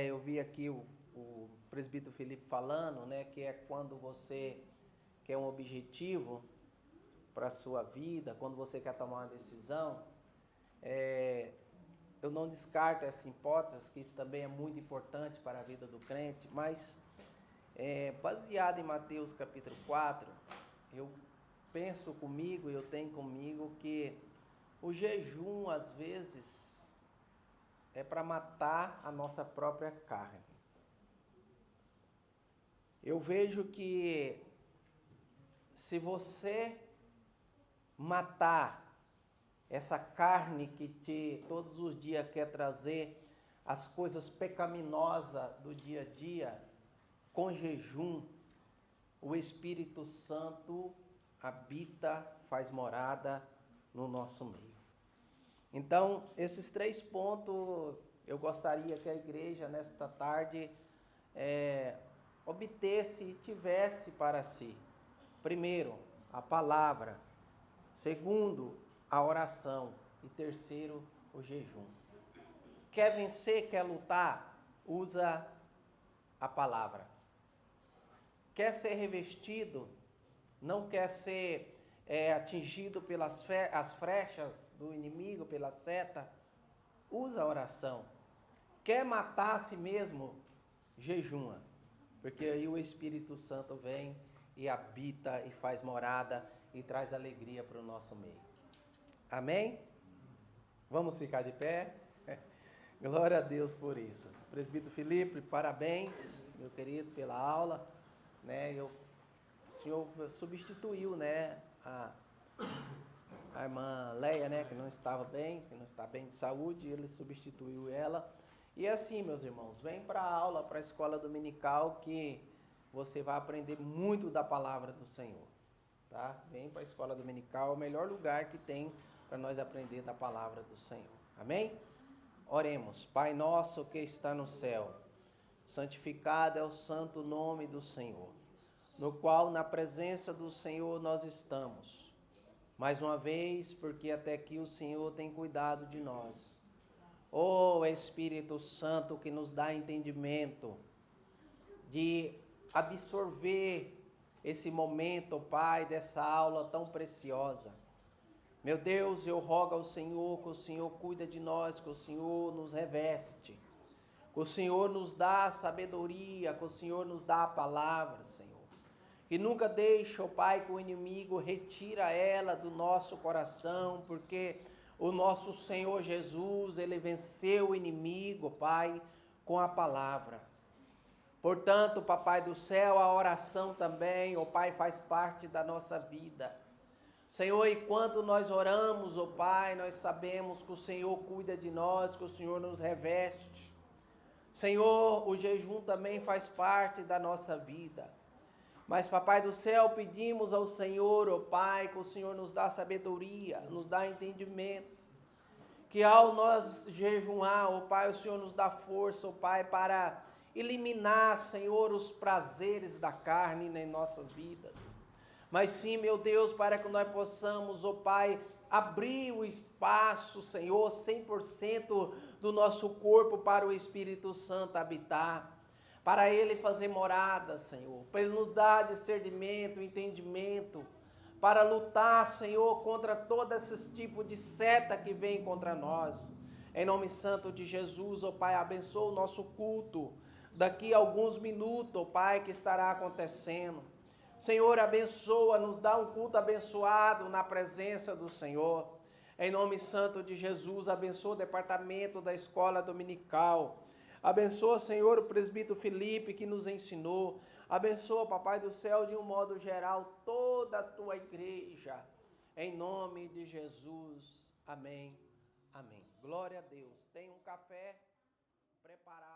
eu vi aqui o presbítero Felipe falando, né, que é quando você quer um objetivo para a sua vida, quando você quer tomar uma decisão, eu não descarto essa hipótese, que isso também é muito importante para a vida do crente, mas baseado em Mateus capítulo 4, eu penso comigo, eu tenho comigo que o jejum, às vezes, é para matar a nossa própria carne. Eu vejo que se você matar essa carne que todos os dias quer trazer as coisas pecaminosas do dia a dia, com jejum, o Espírito Santo habita, faz morada no nosso meio. Então, esses 3 pontos eu gostaria que a igreja nesta tarde obtesse e tivesse para si. Primeiro, a palavra. Segundo, a oração. E terceiro, o jejum. Quer vencer, quer lutar? Usa a palavra. Quer ser revestido? Não quer ser atingido pelas as flechas do inimigo, pela seta? Usa a oração. Quer matar a si mesmo? Jejuma. Porque aí o Espírito Santo vem e habita e faz morada e traz alegria para o nosso meio. Amém? Vamos ficar de pé? Glória a Deus por isso. Presbítero Felipe, parabéns, meu querido, pela aula. Né? O senhor substituiu, né, a irmã Leia, né, que não estava bem, que não está bem de saúde, ele substituiu ela. E assim, meus irmãos, vem para a aula, para a escola dominical, que você vai aprender muito da palavra do Senhor. Tá? Vem para a escola dominical, é o melhor lugar que tem para nós aprender da palavra do Senhor. Amém? Oremos. Pai nosso que está no céu, santificado é o santo nome do Senhor, no qual na presença do Senhor nós estamos, Mais uma vez, porque até aqui o Senhor tem cuidado de nós. Ó Espírito Santo, que nos dá entendimento de absorver esse momento, Pai, dessa aula tão preciosa. Meu Deus, eu rogo ao Senhor que o Senhor cuida de nós, que o Senhor nos reveste, que o Senhor nos dá a sabedoria, que o Senhor nos dá a palavra, Senhor. Que nunca deixe, ó Pai, que o inimigo retira ela do nosso coração, porque o nosso Senhor Jesus, Ele venceu o inimigo, Pai, com a palavra. Portanto, Papai do céu, a oração também, ó Pai, faz parte da nossa vida. Senhor, enquanto nós oramos, ó Pai, nós sabemos que o Senhor cuida de nós, que o Senhor nos reveste. Senhor, o jejum também faz parte da nossa vida. Mas, Papai do céu, pedimos ao Senhor, ó Pai, que o Senhor nos dá sabedoria, nos dá entendimento. Que ao nós jejuar, ó Pai, o Senhor nos dá força, ó Pai, para eliminar, Senhor, os prazeres da carne em nossas vidas. Mas sim, meu Deus, para que nós possamos, ó Pai, abrir o espaço, Senhor, 100% do nosso corpo para o Espírito Santo habitar, para Ele fazer morada, Senhor, para Ele nos dar discernimento, entendimento, para lutar, Senhor, contra todo esse tipo de seta que vem contra nós. Em nome santo de Jesus, ó Pai, abençoa o nosso culto, daqui a alguns minutos, ó Pai, que estará acontecendo. Senhor, abençoa, nos dá um culto abençoado na presença do Senhor. Em nome santo de Jesus, abençoa o departamento da escola dominical. Abençoa, Senhor, o presbítero Felipe que nos ensinou. Abençoa, Papai do céu, de um modo geral, toda a tua igreja. Em nome de Jesus. Amém. Amém. Glória a Deus. Tem um café preparado.